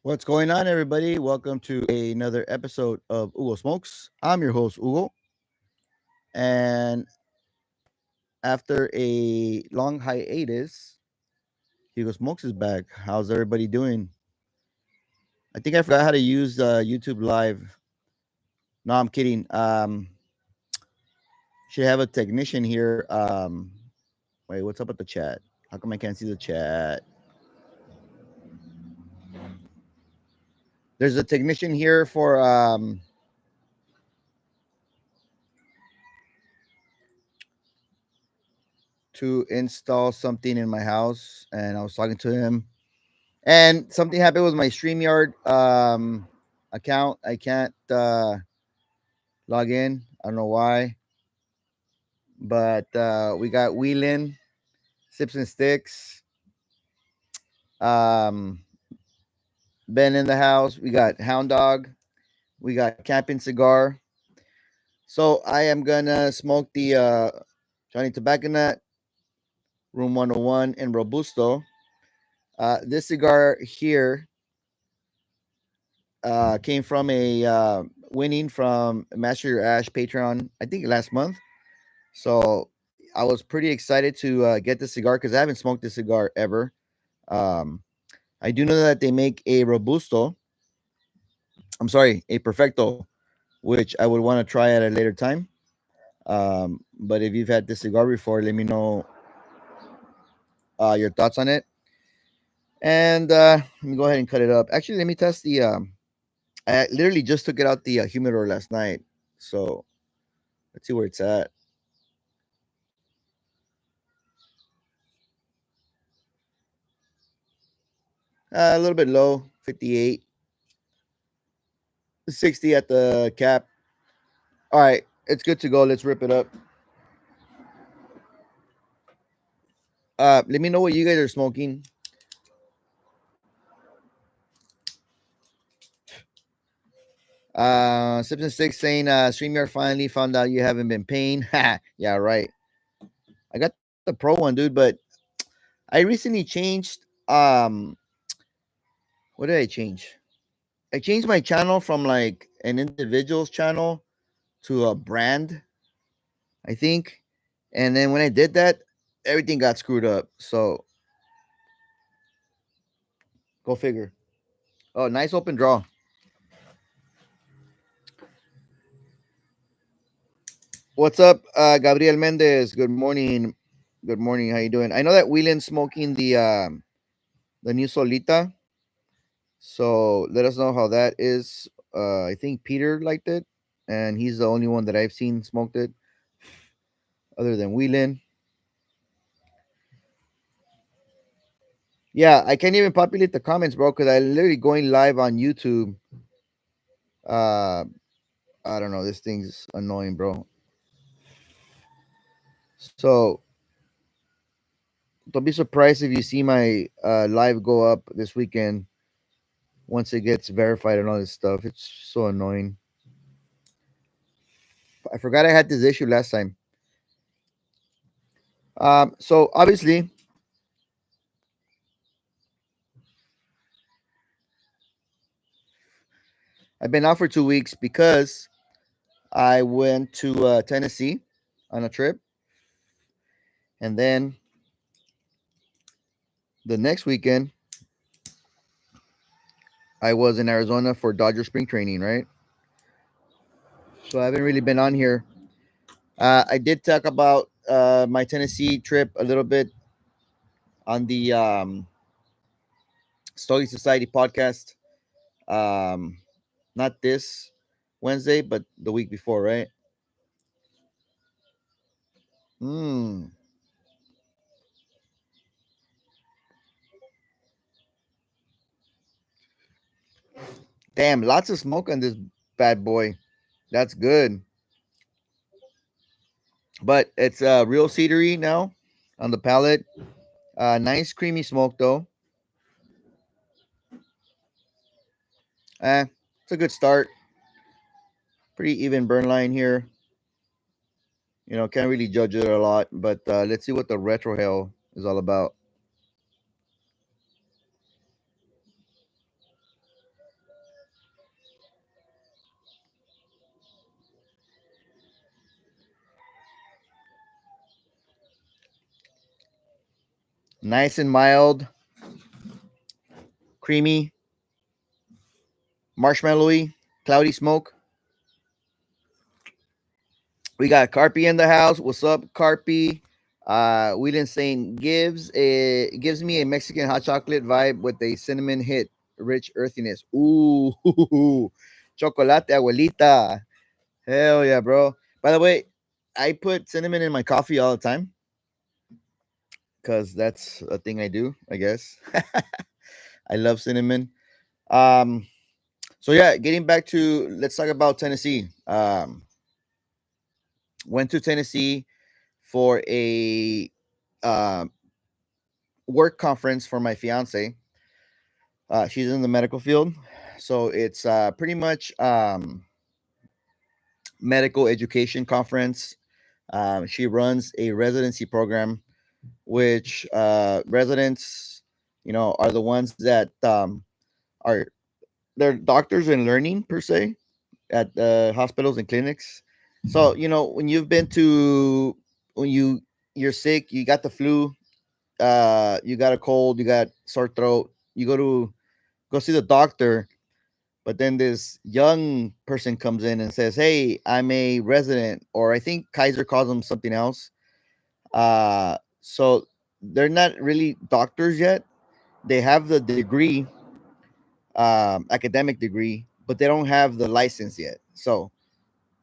What's going on, everybody? Welcome to another episode of Hugo Smokes. I'm your host, Hugo. And after a long hiatus, Hugo Smokes is back. How's everybody doing? I think I forgot how to use YouTube Live. No, I'm kidding. Should have a technician here. Wait, what's up with the chat? How come I can't see the chat? There's a technician here for to install something in my house, and I was talking to him, and something happened with my StreamYard account. I can't log in. I don't know why, but we got Wheelin, Sips and Sticks, um, Ben in the house. We got Hound Dog. We got Camping Cigar. So I am gonna smoke the Johnny Tobacco Nut, Room 101, and Robusto. This cigar here came from a winning from Master Your Ash Patreon, I think last month. So I was pretty excited to get this cigar because I haven't smoked this cigar ever. Um, I do know that they make a Robusto. I'm sorry, a Perfecto, which I would want to try at a later time. But if you've had this cigar before, let me know your thoughts on it. And let me go ahead and cut it up. Actually, let me test the. I literally just took it out the humidor last night, so let's see where it's at. A little bit low, 58, 60 at the cap. All right, it's good to go. Let's rip it up. Let me know what you guys are smoking. Sips and Six saying, StreamYard finally found out you haven't been paying. Yeah, right. I got the pro one, dude, but I recently changed. What did I change? I changed my channel from like an individual's channel to a brand, I think. And then when I did that, everything got screwed up. So go figure. Oh, nice open draw. What's up, Gabriel Mendez? Good morning. Good morning. How you doing? I know that Wheelin's smoking the new Solita. So let us know how that is. I think Peter liked it, and he's the only one that I've seen smoked it, other than Wheelin. Yeah, I can't even populate the comments, bro, because I'm literally going live on YouTube. Uh, I don't know. This thing's annoying, bro. So don't be surprised if you see my live go up this weekend once it gets verified and all this stuff. It's so annoying. I forgot I had this issue last time. So obviously, I've been out for 2 weeks because I went to Tennessee on a trip, and then the next weekend I was in Arizona for Dodger spring training, right? So I haven't really been on here. I did talk about my Tennessee trip a little bit on the Stoic Society podcast. Um, not this Wednesday, but the week before, right? Hmm. Damn, lots of smoke on this bad boy. That's good. But it's real cedary now on the palate. Nice creamy smoke though. It's a good start. Pretty even burn line here. Can't really judge it a lot, but let's see what the retro hell is all about. Nice and mild, creamy, marshmallowy, cloudy smoke. We got Carpy in the house. What's up, Carpy? Wheelan saying gives me a Mexican hot chocolate vibe with a cinnamon hit, rich earthiness. Ooh, chocolate abuelita. Hell yeah, bro. By the way, I put cinnamon in my coffee all the time because that's a thing I do. I guess I love cinnamon. Um, so yeah, getting back to let's talk about Tennessee. Went to Tennessee for a uh, work conference for my fiance. She's in the medical field, so it's pretty much medical education conference. She runs a residency program, which residents, are the ones that are they're doctors in learning per se at hospitals and clinics. So when you've been to when you're sick, you got the flu, you got a cold, you got sore throat, you go see the doctor, but then this young person comes in and says, "Hey, I'm a resident," or I think Kaiser calls them something else. So they're not really doctors yet. They have the degree, academic degree, but they don't have the license yet. So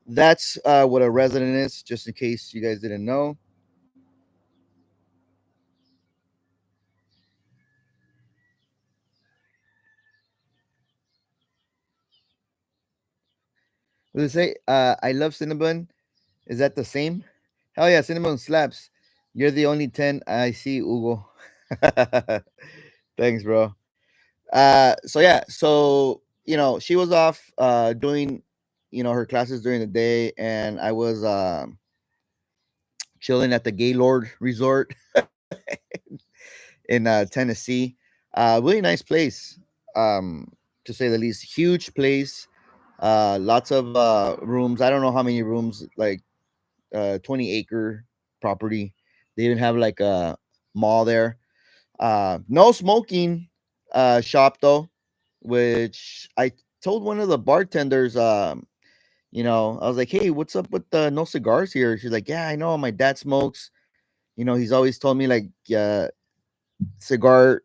that's what a resident is, just in case you guys didn't know. What they say? I love cinnamon. Is that the same? Hell yeah, cinnamon slaps. You're the only 10 I see, Hugo. Thanks, bro. So yeah, so she was off doing her classes during the day, and I was chilling at the Gaylord Resort in Tennessee. Really nice place, um, to say the least. Huge place, lots of rooms. I don't know how many rooms, like 20-acre property. They even have like a mall there. No smoking shop though, which I told one of the bartenders. I was like, "Hey, what's up with the no cigars here?" She's like, "Yeah, I know. My dad smokes. He's always told me like a cigar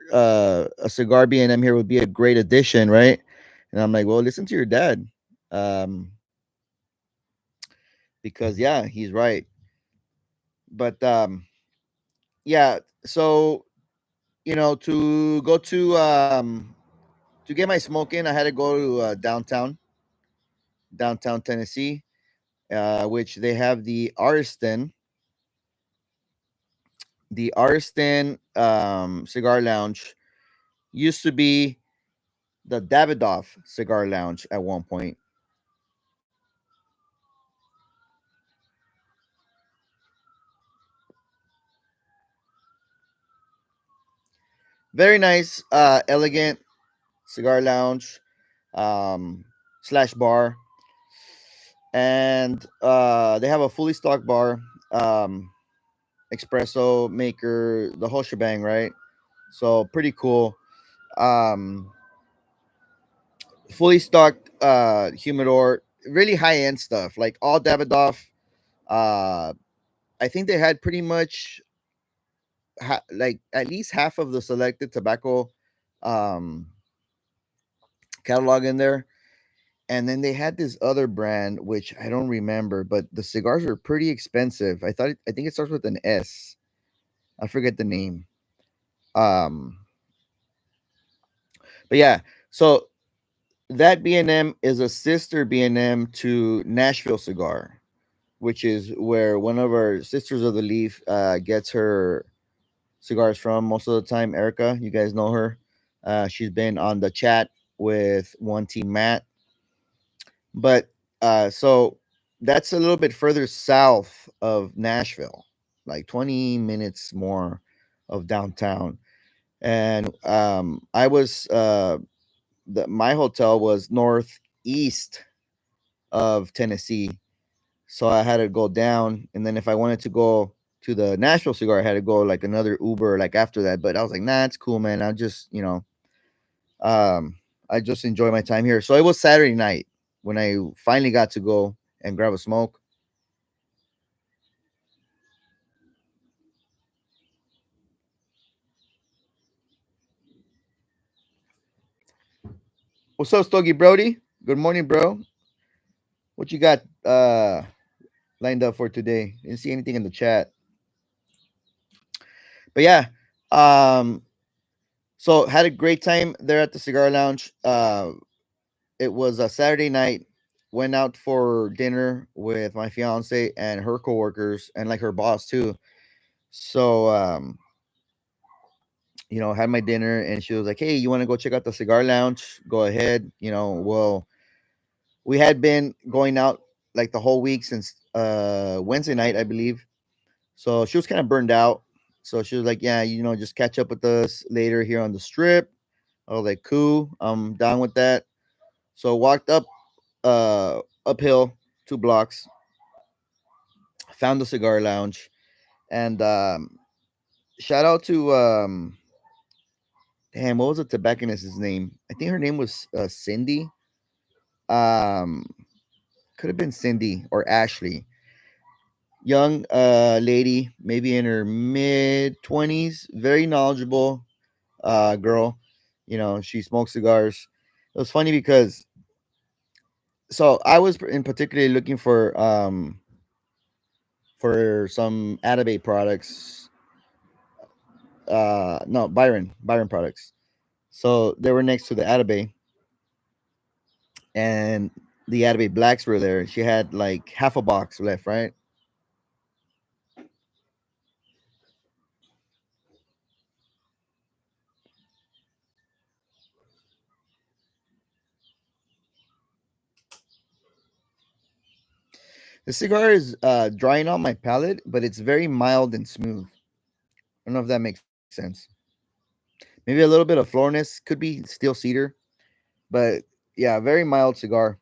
B&M here would be a great addition, right?" And I'm like, "Well, listen to your dad, um, because yeah, he's right." But yeah, so to get my smoke in, I had to go to downtown Tennessee, which they have the Ariston Cigar Lounge. Used to be the Davidoff Cigar Lounge at one point. Very nice, elegant cigar lounge, um, slash bar, and they have a fully stocked bar, espresso maker, the whole shebang, right? So pretty cool. Um, Fully stocked humidor, really high end stuff, like all Davidoff. Uh, I think they had pretty much like at least half of the selected tobacco um, catalog in there. And then they had this other brand, which I don't remember, but the cigars are pretty expensive. I think it starts with an S. I forget the name. Um, but yeah, so that B&M is a sister B&M to Nashville Cigar, which is where one of our sisters of the leaf gets her cigars from most of the time. Erica, you guys know her. She's been on the chat with one team Matt. But so that's a little bit further south of Nashville, like 20 minutes more of downtown. And I was my hotel was northeast of Tennessee, so I had to go down. And then if I wanted to go to the Nashville cigar, I had to go like another Uber like after that. But I was like, nah, it's cool, man. I'll just um, I just enjoy my time here. So it was Saturday night when I finally got to go and grab a smoke. What's up, Stogie Brody? Good morning, bro. What you got lined up for today? Didn't see anything in the chat, but yeah. Um, so had a great time there at the cigar lounge. It was a Saturday night. Went out for dinner with my fiance and her coworkers and like her boss too. So had my dinner and she was like, "Hey, you want to go check out the cigar lounge? Go ahead." Well, we had been going out like the whole week since Wednesday night, I believe. So she was kind of burned out. So she was like, "Yeah, just catch up with us later here on the strip." I was like, "Cool, I'm down with that." So walked uphill 2 blocks, found the cigar lounge, and shout out to damn, what was the tobacconist's name? I think her name was Cindy. Um, could have been Cindy or Ashley. Young lady, maybe in her mid 20s, very knowledgeable girl. She smokes cigars. It was funny because so I was in particularly looking for some Atabay products. No, Byron products. So they were next to the Atabay, and the Atabay blacks were there. She had like half a box left, right? The cigar is drying out my palate, but it's very mild and smooth. I don't know if that makes sense. Maybe a little bit of floorness, could be steel cedar, but yeah, very mild cigar.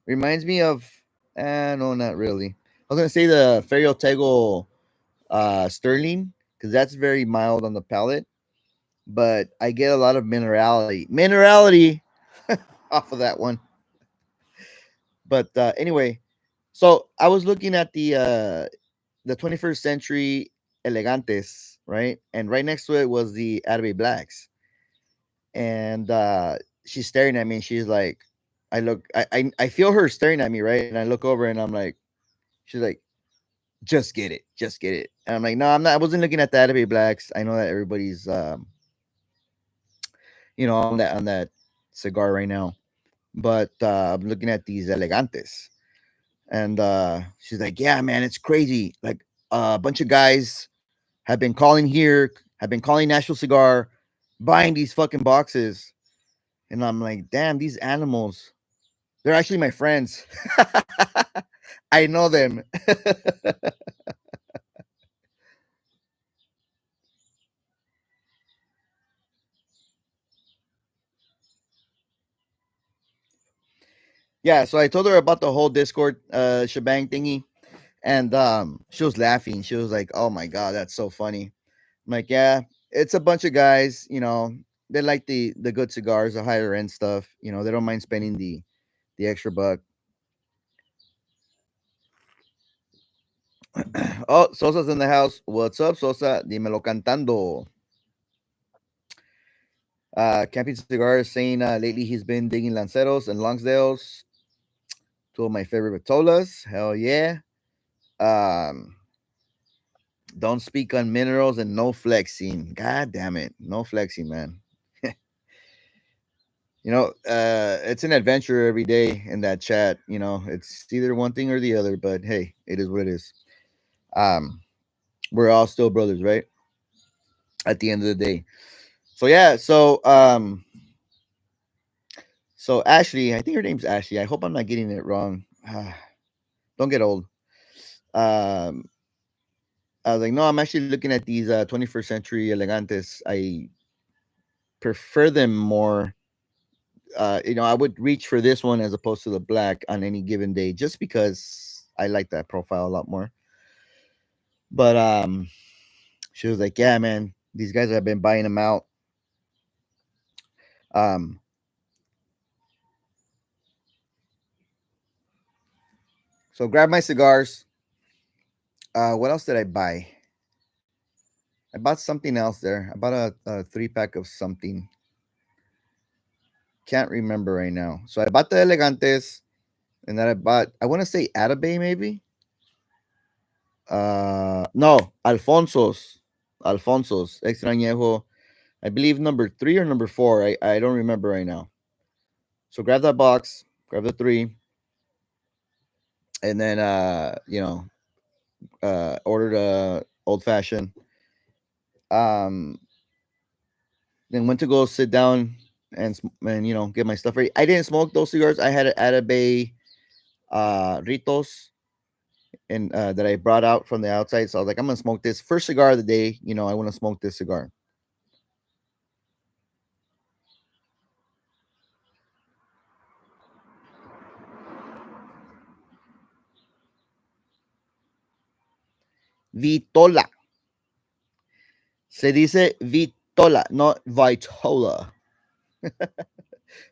Reminds me of, no, not really. I was gonna say the Ferio Tego Sterling because that's very mild on the palate, but I get a lot of minerality off of that one. But anyway, so I was looking at the 21st century elegantes, right? And right next to it was the Arabe blacks. And she's staring at me and she's like, I feel her staring at me, right? And I look over and I'm like, she's like, just get it, just get it. And I'm like, no, I'm not. I wasn't looking at the Arabe blacks. I know that everybody's on that cigar right now. But I'm looking at these elegantes. And she's like, yeah, man, it's crazy. Like a bunch of guys have been calling here, have been calling National Cigar, buying these fucking boxes. And I'm like, damn, these animals, they're actually my friends. I know them. Yeah, so I told her about the whole Discord shebang thingy, and she was laughing. She was like, "Oh my god, that's so funny." I'm like, "Yeah, it's a bunch of guys. They like the good cigars, the higher end stuff. They don't mind spending the extra buck." Oh, Sosa's in the house. What's up, Sosa? Dímelo cantando. Camping Cigar is saying lately he's been digging Lanceros and Longsdales, two of my favorite Vitolas. Hell yeah. Um, don't speak on minerals and no flexing. God damn it. No flexing, man. It's an adventure every day in that chat. It's either one thing or the other, but hey, it is what it is. Um, we're all still brothers, right? At the end of the day. So yeah, so Ashley, I think her name's Ashley. I hope I'm not getting it wrong. Don't get old. Um, I was like, no, I'm actually looking at these 21st century elegantes. I prefer them more. I would reach for this one as opposed to the black on any given day, just because I like that profile a lot more. But she was like, "Yeah, man, these guys have been buying them out." Um, so grab my cigars. What else did I buy? I bought something else there. I bought a 3 pack of something. Can't remember right now. So I bought the Elegantes, and then I bought. I want to say Atabay maybe. No, Alfonso's Extrañejo. I believe number 3 or number 4. I don't remember right now. So grab that box, grab the 3, and then ordered a old fashioned. Um, then went to go sit down and get my stuff ready. I didn't smoke those cigars. I had an Atabay Ritos and that I brought out from the outside. So I was like, I'm gonna smoke this first cigar of the day. I want to smoke this cigar. Vitola. Se dice Vitola, not Vitola.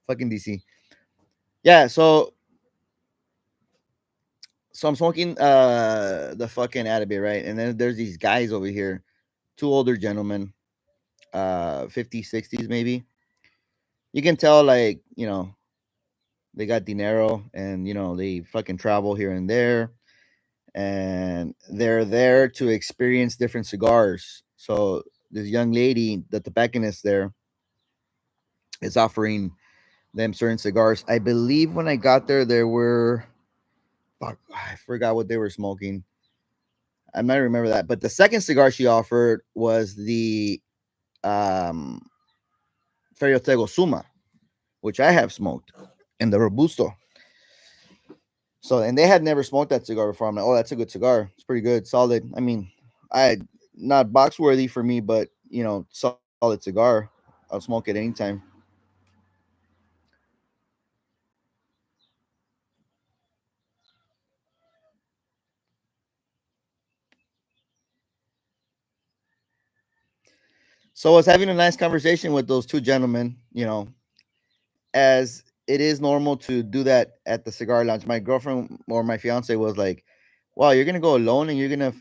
Fucking DC. Yeah, so I'm smoking the fucking Atabay, right? And then there's these guys over here, two older gentlemen, 50s, 60s maybe. You can tell like, they got dinero and they fucking travel here and there and they're there to experience different cigars. So this young lady, the tobacconist there, is offering them certain cigars. I believe when I got there, there were fuck, I forgot what they were smoking. I might remember that. But the second cigar she offered was the um Tego Suma, which I have smoked, and the Robusto. So, and they had never smoked that cigar before. I'm like, oh, that's a good cigar. It's pretty good, solid. I mean, I not box worthy for me, but solid cigar. I'll smoke it anytime. So I was having a nice conversation with those two gentlemen, as it is normal to do that at the cigar lounge. My girlfriend or my fiance was like, "Wow, you're gonna go alone and you're gonna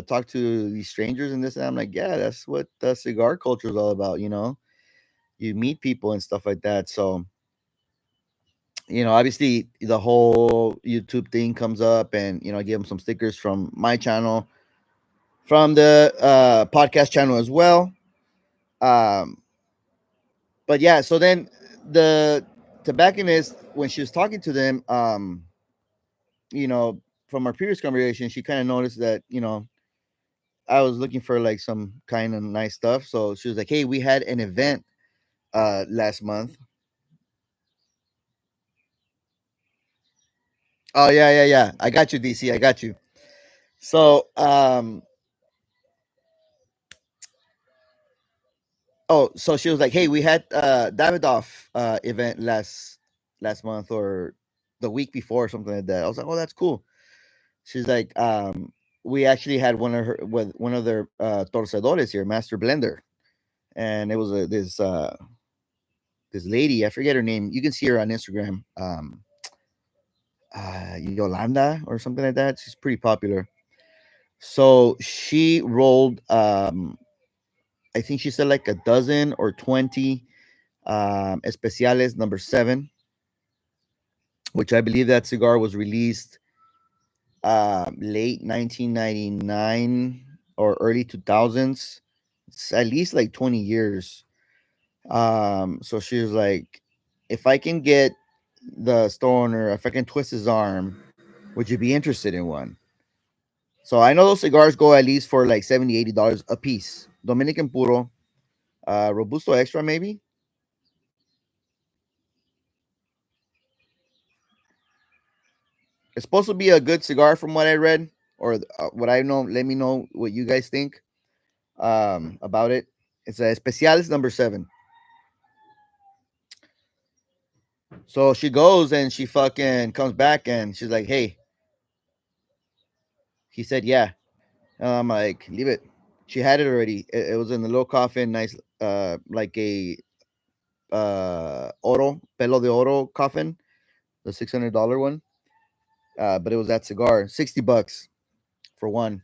talk to these strangers and this." And I'm like, "Yeah, that's what the cigar culture is all about. You meet people and stuff like that." So obviously the whole YouTube thing comes up, and I give them some stickers from my channel, from the podcast channel as well. Um, but yeah, so then the tobacconist, when she was talking to them, from our previous conversation, she kind of noticed that I was looking for like some kind of nice stuff. So she was like, "Hey, we had an event last month." Oh yeah, yeah, yeah. I got you, DC. I got you. So so she was like, "Hey, we had Davidoff event last month or the week before or something like that." I was like, "Oh, that's cool." She's like, "We actually had one of their torcedores here, master blender, and it was this lady. I forget her name. You can see her on Instagram, Yolanda or something like that. She's pretty popular. So she rolled, I think she said like a dozen or 20 especiales number 7, which I believe that cigar was released late 1999 or early 2000s. It's at least like 20 years. So she was like, if I can get the store owner, if I can twist his arm, would you be interested in one? So I know those cigars go at least for like 70, $80 a piece. Dominican Puro, Robusto Extra, maybe. It's supposed to be a good cigar from what I read or what I know. Let me know what you guys think about it. It's a Especiales number 7. So she goes and she fucking comes back and she's like, "Hey," he said, "Yeah." And I'm like, leave it. She had it already. It was in the little coffin, nice, like a oro pelo de oro coffin, the $600 one. But it was that cigar, $60 for one.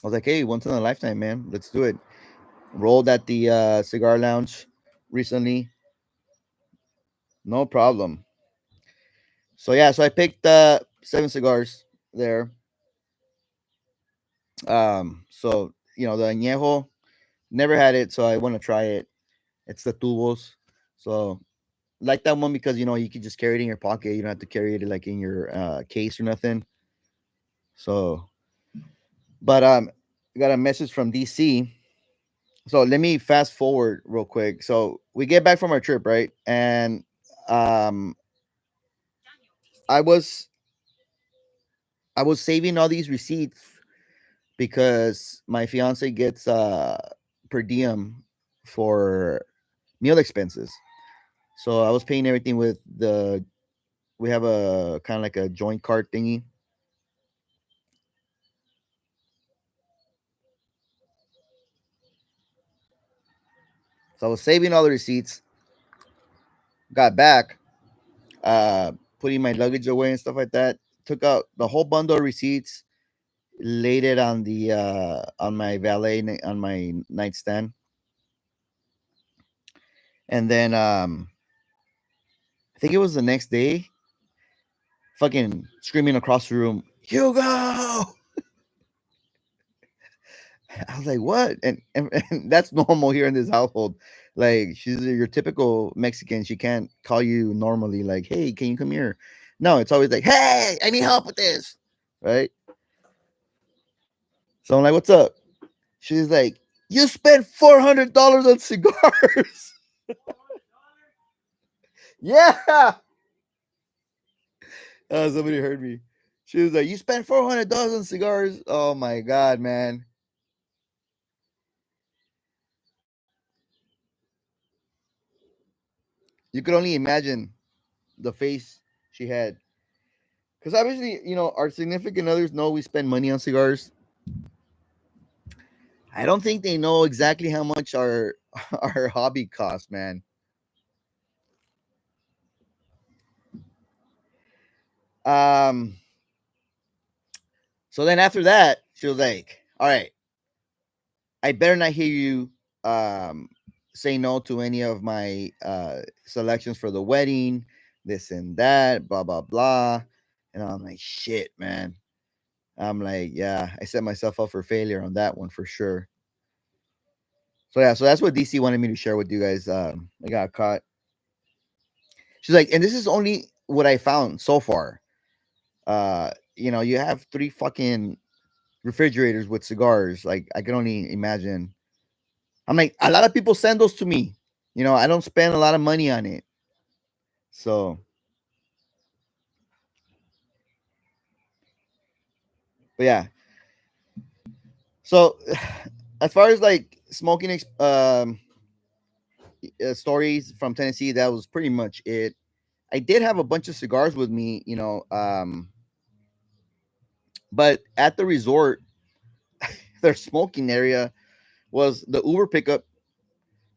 I was like, hey, once in a lifetime, man. Let's do it. Rolled at the cigar lounge recently. No problem. So yeah, so I picked seven cigars there. So the añejo, never had it, so I want to try it. It's the tubos. So like that one because you can just carry it in your pocket. You don't have to carry it like in your case or nothing. So, but I got a message from DC. So let me fast forward real quick. So we get back from our trip, right? And um, I was I was saving all these receipts because my fiance gets per diem for meal expenses. So I was paying everything with the we have a kind of like a joint card thingy. So I was saving all the receipts. Got back, uh, putting my luggage away and stuff like that. Took out the whole bundle of receipts, laid it on the on my on my nightstand, and then I think it was the next day, fucking screaming across the room, Hugo! I was like, what? And that's normal here in this household. Like, she's your typical Mexican. She can't call you normally, like, hey, can you come here? No, it's always like, hey, I need help with this. Right? So I'm like, what's up? She's like, you spent $400 on cigars. Yeah. Somebody heard me. She was like, you spent $400 on cigars. Oh my God, man. You could only imagine the face she had. Because obviously, our significant others know we spend money on cigars. I don't think they know exactly how much our our hobby costs, man. Um. So then after that, she was like, "All right, I better not hear you um say no to any of my selections for the wedding, this and that, blah blah blah." And I'm like, "Shit, man." I'm like, "Yeah, I set myself up for failure on that one for sure." So yeah, so that's what DC wanted me to share with you guys. I got caught. She's like, and this is only what I found so far. You have three fucking refrigerators with cigars. Like, I can only imagine. I'm like, a lot of people send those to me. I don't spend a lot of money on it. So, but yeah. So, as far as like smoking stories from Tennessee, that was pretty much it. I did have a bunch of cigars with me, but at the resort, their smoking area was the Uber pickup,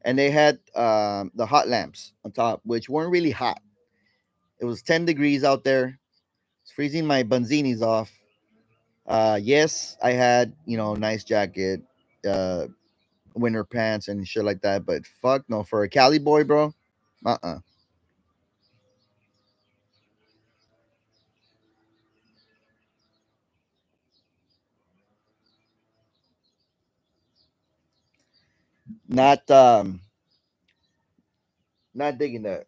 and they had the hot lamps on top, which weren't really hot. It was 10 degrees out there. It's freezing my Banzinis off. Yes, I had nice jacket, uh, winter pants and shit like that, but fuck no, for a Cali boy, bro. Not not digging that.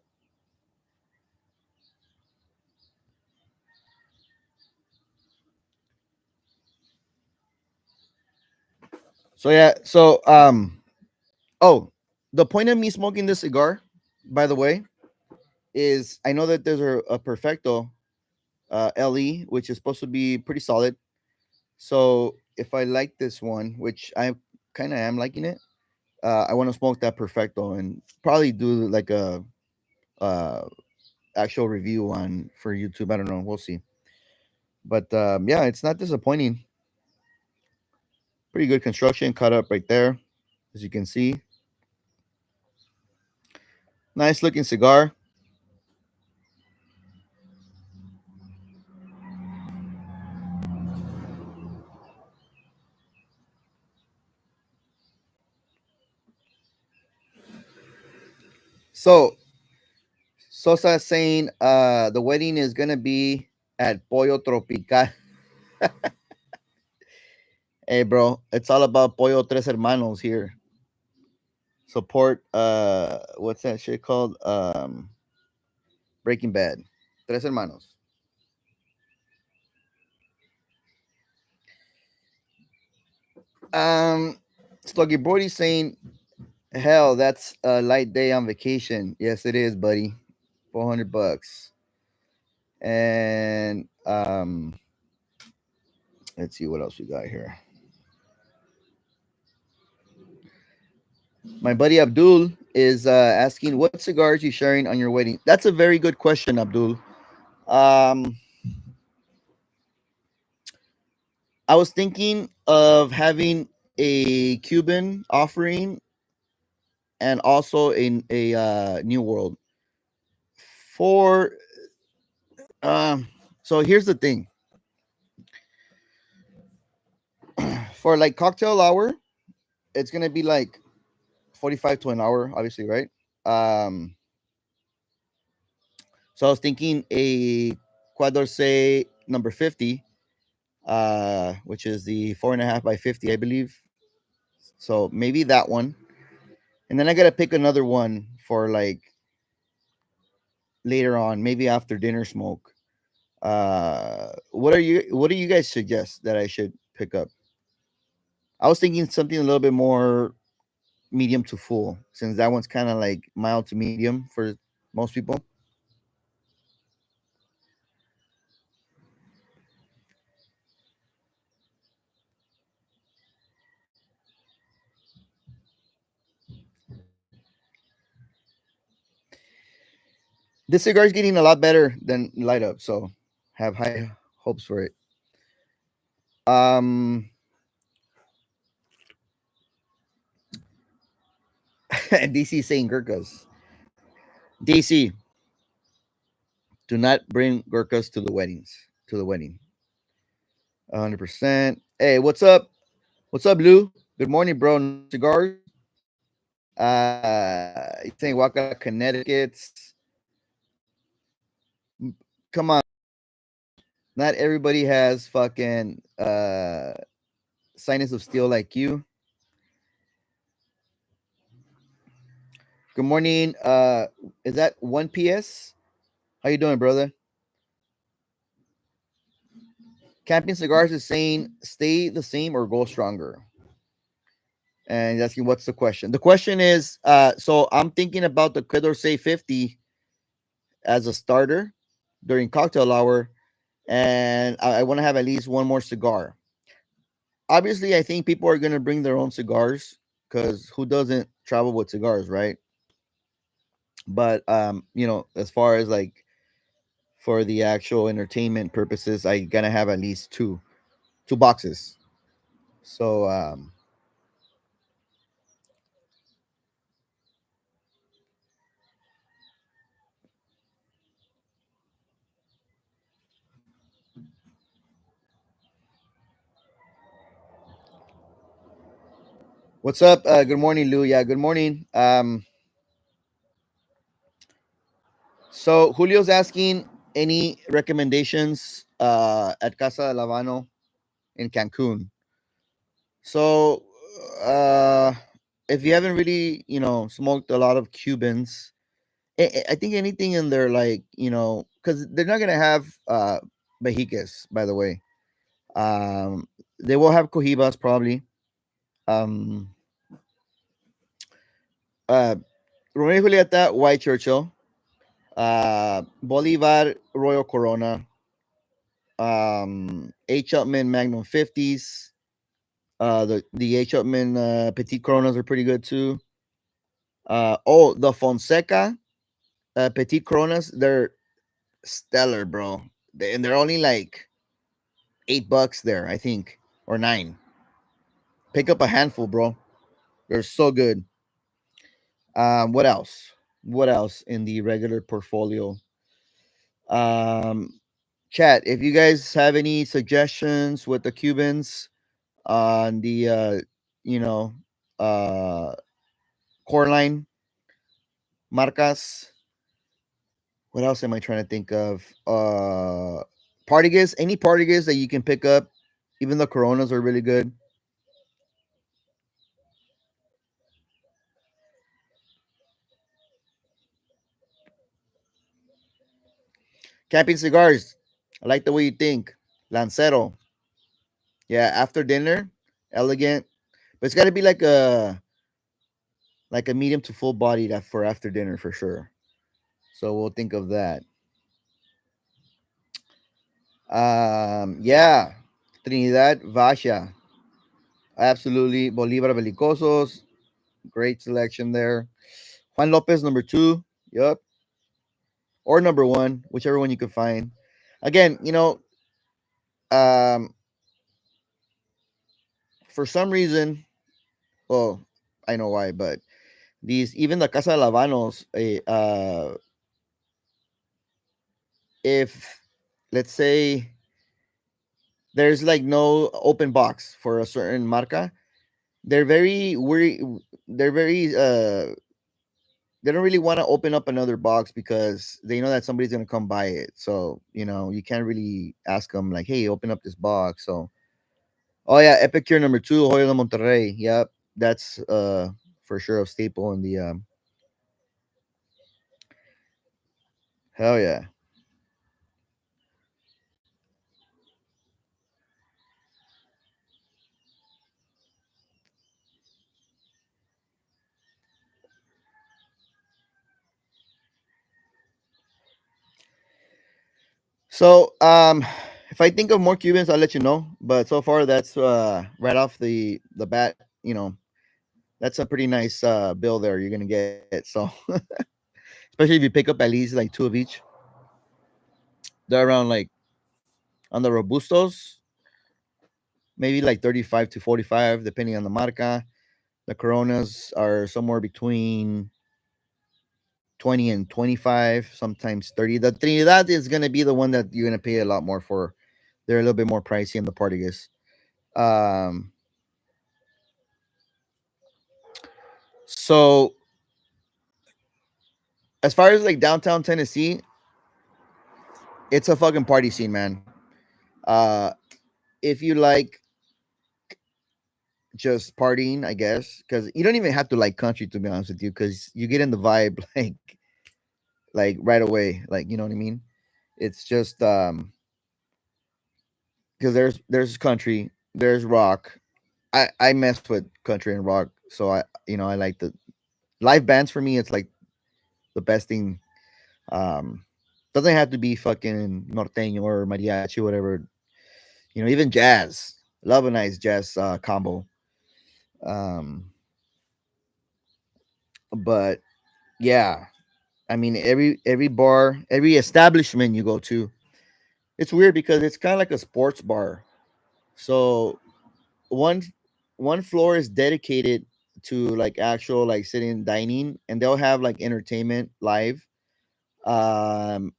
So yeah, so oh, the point of me smoking this cigar, by the way, is I know that there's a Perfecto LE, which is supposed to be pretty solid. So if I like this one, which I kind of am liking it, I want to smoke that Perfecto and probably do like a uh, actual review on for YouTube. I don't know. We'll see. But yeah, it's not disappointing. Pretty good construction, cut up right there, as you can see. Nice looking cigar. So Sosa saying the wedding is gonna be at Pollo Tropical. Hey bro, it's all about Pollo Tres Hermanos here. Support what's that shit called? Breaking Bad. Tres Hermanos. Um Sluggy Brody saying, hell, that's a light day on vacation. Yes, it is, buddy. $400. And let's see what else we got here. My buddy Abdul is asking, what cigars you sharing on your wedding? That's a very good question, Abdul. Um, I was thinking of having a Cuban offering and also in a New World. For so here's the thing. For like cocktail hour, it's gonna be like 45 to an hour, obviously, right? Um, so I was thinking a Quadorce number 50, which is the 4.5 by 50, I believe. So maybe that one. And then I gotta pick another one for like later on, maybe after dinner smoke. What do you guys suggest that I should pick up? I was thinking something a little bit more medium to full, since that one's kind of like mild to medium for most people. This cigar is getting a lot better than light up, so have high hopes for it. Um, DC saying Gurkhas. DC, do not bring Gurkhas to the weddings. To the wedding, 100%. Hey, what's up? What's up, Lou? Good morning, bro. No cigars. You saying Waka, Connecticut? Come on, not everybody has fucking sinus of steel like you. Good morning. Is that 1PS? How you doing, brother? Camping Cigars is saying stay the same or go stronger. And he's asking what's the question. The question is, so I'm thinking about the Quedor Say 50 as a starter during cocktail hour, and I want to have at least one more cigar. Obviously, I think people are gonna bring their own cigars because who doesn't travel with cigars, right? But as far as like for the actual entertainment purposes, I gonna have at least two boxes. So what's up? Good morning, Lou. Yeah, good morning. So Julio's asking any recommendations at Casa de Lavano in Cancun. So uh if you haven't really, smoked a lot of Cubans, I think anything in there like, because they're not gonna have Mexiques, by the way. Um they will have Cohibas probably. Um uh Romeo y Julieta, White Churchill, Bolivar, Royal Corona, H. Upman Magnum 50s. The H. Upman Petit Coronas are pretty good too. The Fonseca Petit Coronas, they're stellar, bro. And they're only like $8 there, I think, or nine. Pick up a handful, bro. They're so good. What else? What else in the regular portfolio? Um, Chat. If you guys have any suggestions with the Cubans on the you know, uh, core line marcas. What else am I trying to think of? Partagas. Any Partagas that you can pick up. Even the Coronas are really good. Camping cigars. I like the way you think. Lancero. Yeah, after dinner, elegant. But it's got to be like a medium to full body that for after dinner for sure. So we'll think of that. Yeah, Trinidad Vasha, absolutely. Bolivar Belicosos, great selection there. Juan Lopez number two, yep, or number one, whichever one you could find. Again, um, for some reason, well, I know why, but these even the Casa de Lavanos, if let's say there's like no open box for a certain marca, they're very worried. They're very they don't really want to open up another box because they know that somebody's gonna come buy it. So you can't really ask them like, "Hey, open up this box." So, oh yeah, Epicure number two, Hoyo de Monterrey. Yep, that's for sure a staple in the hell yeah. So if I think of more Cubans, I'll let you know. But so far, that's right off the bat. That's a pretty nice bill there you're gonna get. So especially if you pick up at least like two of each, they're around like on the Robustos, maybe like 35 to 45, depending on the marca. The Coronas are somewhere between 20 and 25, sometimes 30. The Trinidad is going to be the one that you're going to pay a lot more for. They're a little bit more pricey in the Portuguese. Um, so, as far as like downtown Tennessee, it's a fucking party scene, man. Uh, if you like just partying, I guess, because you don't even have to like country to be honest with you, because you get in the vibe like right away, like you know what I mean. It's just because there's country, there's rock. I mess with country and rock, so I like the live bands for me. It's like the best thing. Um, doesn't have to be fucking norteño or mariachi, whatever. Even jazz. Love a nice jazz combo. Um, but yeah, I mean every bar, every establishment you go to, it's weird because it's kind of like a sports bar. So one one floor is dedicated to like actual like sitting dining, and they'll have like entertainment live.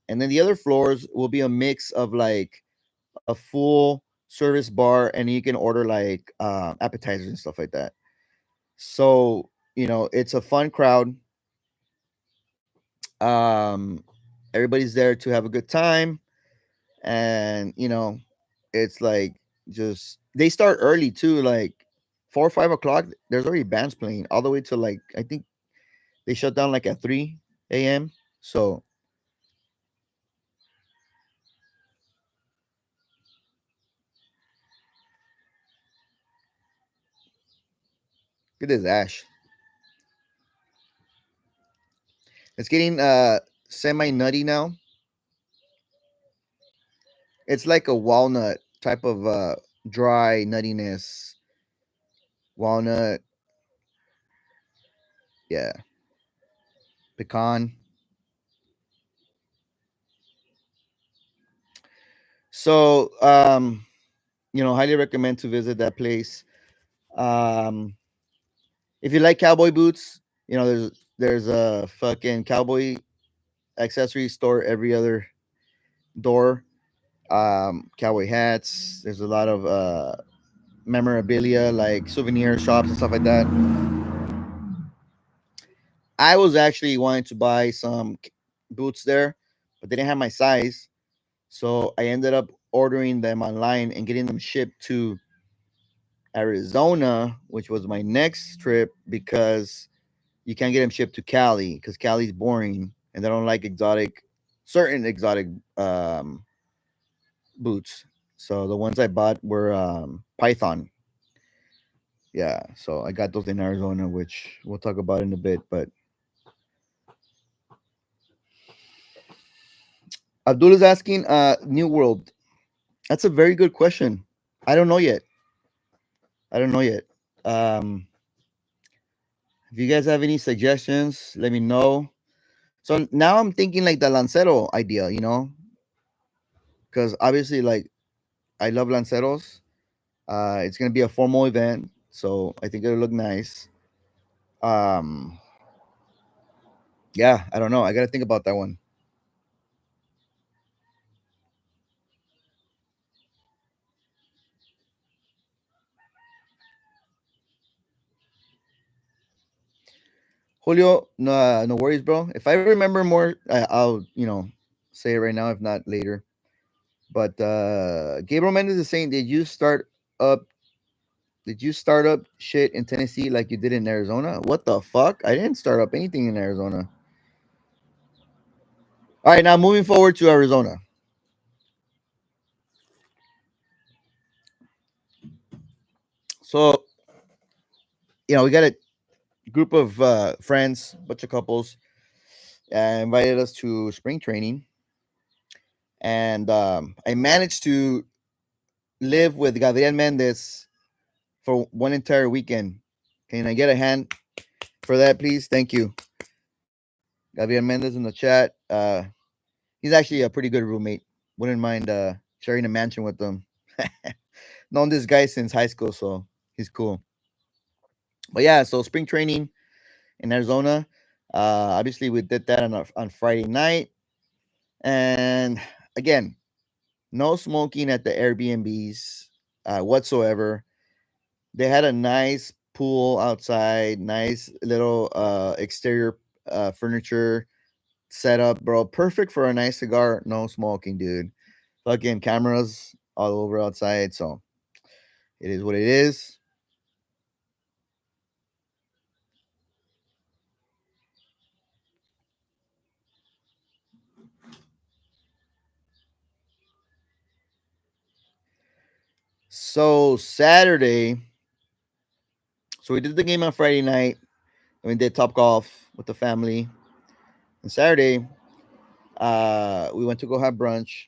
And then the other floors will be a mix of like a full service bar, and you can order like appetizers and stuff like that. So it's a fun crowd. um Everybody's there to have a good time, and it's like just they start early too, like 4 or 5 o'clock. There's already bands playing all the way to like I think they shut down like at 3 a.m. So it is Ash. It's getting semi nutty now. It's like a walnut type of dry nuttiness. Walnut, yeah, pecan. So highly recommend to visit that place. Um, if you like cowboy boots, there's a fucking cowboy accessory store every other door. Cowboy hats. There's a lot of memorabilia like souvenir shops and stuff like that. I was actually wanting to buy some boots there, but they didn't have my size. So I ended up ordering them online and getting them shipped to Arizona, which was my next trip because you can't get them shipped to Cali because Cali's boring and they don't like certain exotic boots. So the ones I bought were Python. Yeah, so I got those in Arizona, which we'll talk about in a bit. But Abdul is asking, New World. That's a very good question. I don't know yet. I don't know yet. Um, if you guys have any suggestions, let me know. So now I'm thinking like the Lancero idea, because obviously, like, I love Lanceros. It's gonna be a formal event, so I think it'll look nice. Um, yeah, I don't know. I gotta think about that one. Julio, no, no worries, bro. If I remember more, I'll say it right now. If not, later. But Gabriel Mendez is saying, up? Did you start up shit in Tennessee like you did in Arizona? What the fuck? I didn't start up anything in Arizona. All right, now moving forward to Arizona. So we got a group of friends, bunch of couples, invited us to spring training, and I managed to live with Gabriel Mendez for one entire weekend. Can I get a hand for that, please? Thank you, Gabriel Mendez in the chat. He's actually a pretty good roommate. Wouldn't mind sharing a mansion with him. Known this guy since high school, so he's cool. But yeah, so spring training in Arizona. Obviously, we did that on Friday night, and again, no smoking at the Airbnbs whatsoever. They had a nice pool outside, nice little exterior furniture set up, bro. Perfect for a nice cigar. No smoking, dude. Fucking cameras all over outside. So it is what it is. So Saturday, so we did the game on Friday night, and we did Top Golf with the family. And Saturday, we went to go have brunch.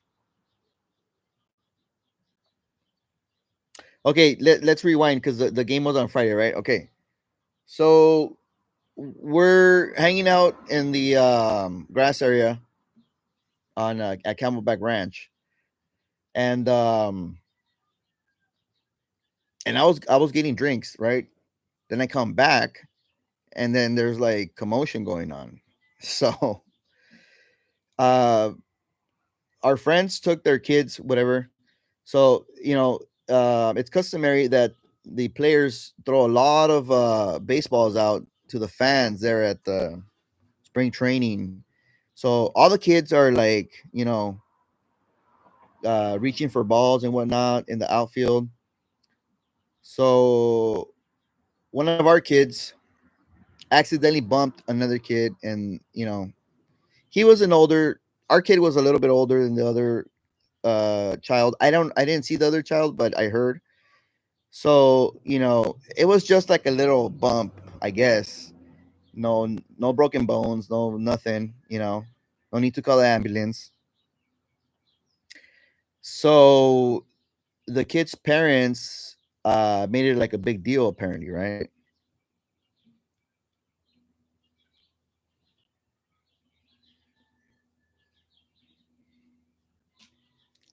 Okay, let's rewind because the game was on Friday, right? Okay. So we're hanging out in the grass area on at Camelback Ranch, and I was getting drinks, right? Then I come back, and then there's like commotion going on. So uh, our friends took their kids, whatever. So it's customary that the players throw a lot of baseballs out to the fans there at the spring training. So all the kids are like, reaching for balls and whatnot in the outfield. So one of our kids accidentally bumped another kid, and he was an older. Our kid was a little bit older than the other child. I didn't see the other child, but I heard. So it was just like a little bump, I guess. No broken bones, no nothing. No need to call the ambulance. So the kid's parents made it like a big deal, apparently, right?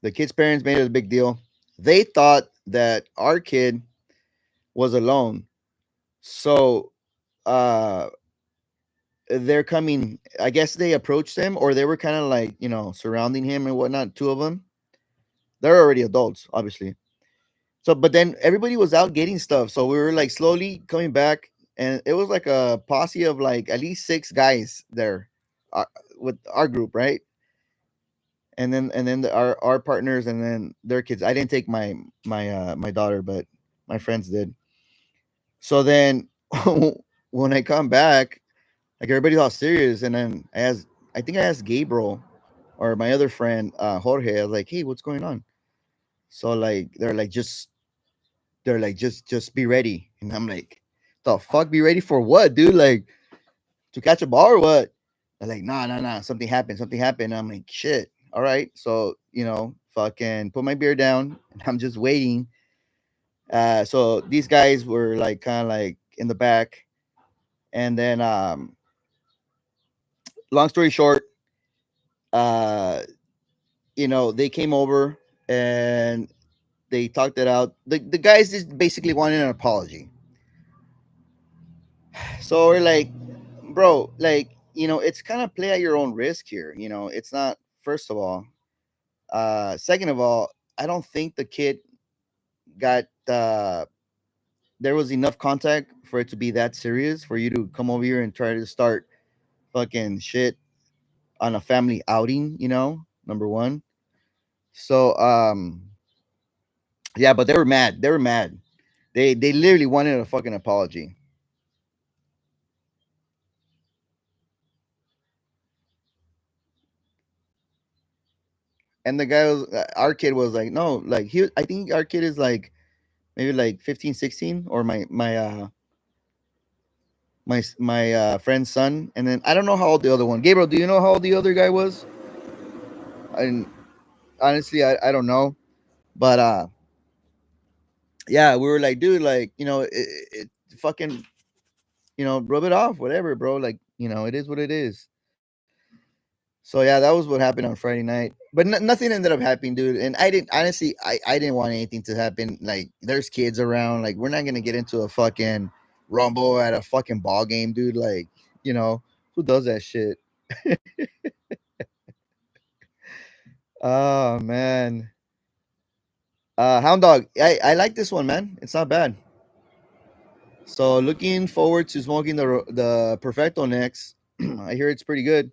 The kid's parents made it a big deal. They thought that our kid was alone. So uh they're coming. I guess they approached him, or they were kind of like, surrounding him and whatnot. Two of them, they're already adults, obviously. So, but then everybody was out getting stuff. So we were like slowly coming back, and it was like a posse of like at least six guys there, uh, with our group, right? And then our partners, and then their kids. I didn't take my daughter, but my friends did. So then when I come back, like everybody's all serious, and then I think I asked Gabriel or my other friend, Jorge. I was like, "Hey, what's going on?" So like they're like, just be ready, and I'm like, "The fuck, be ready for what, dude? Like to catch a ball or what?" They're like, "Nah, nah, nah, something happened." I'm like, "Shit, all right." So fucking put my beer down, and I'm just waiting. So these guys were like kind of like in the back, and then long story short, uh they came over and they talked it out. The guys just basically wanted an apology. So we're like, bro, like, it's kind of play at your own risk here. It's not, first of all. Second of all, I don't think the kid got there was enough contact for it to be that serious for you to come over here and try to start fucking shit on a family outing, number one. So yeah, but they were mad. They were mad. They literally wanted a fucking apology. And the guy was our kid was like, no, like I think our kid is like maybe like 15, 16, or my friend's son. And then I don't know how old the other one. Gabriel, do you know how old the other guy was? And honestly, I don't know. But yeah, we were like, dude, like, it fucking, rub it off, whatever, bro. Like, it is what it is. So yeah, that was what happened on Friday night. But nothing ended up happening, dude. And I didn't, honestly, I didn't want anything to happen. Like, there's kids around. Like, we're not gonna get into a fucking rumble at a fucking ball game, dude. Like, who does that shit? Oh man. Hound Dog. I like this one, man. It's not bad. So looking forward to smoking the Perfecto next. I hear it's pretty good.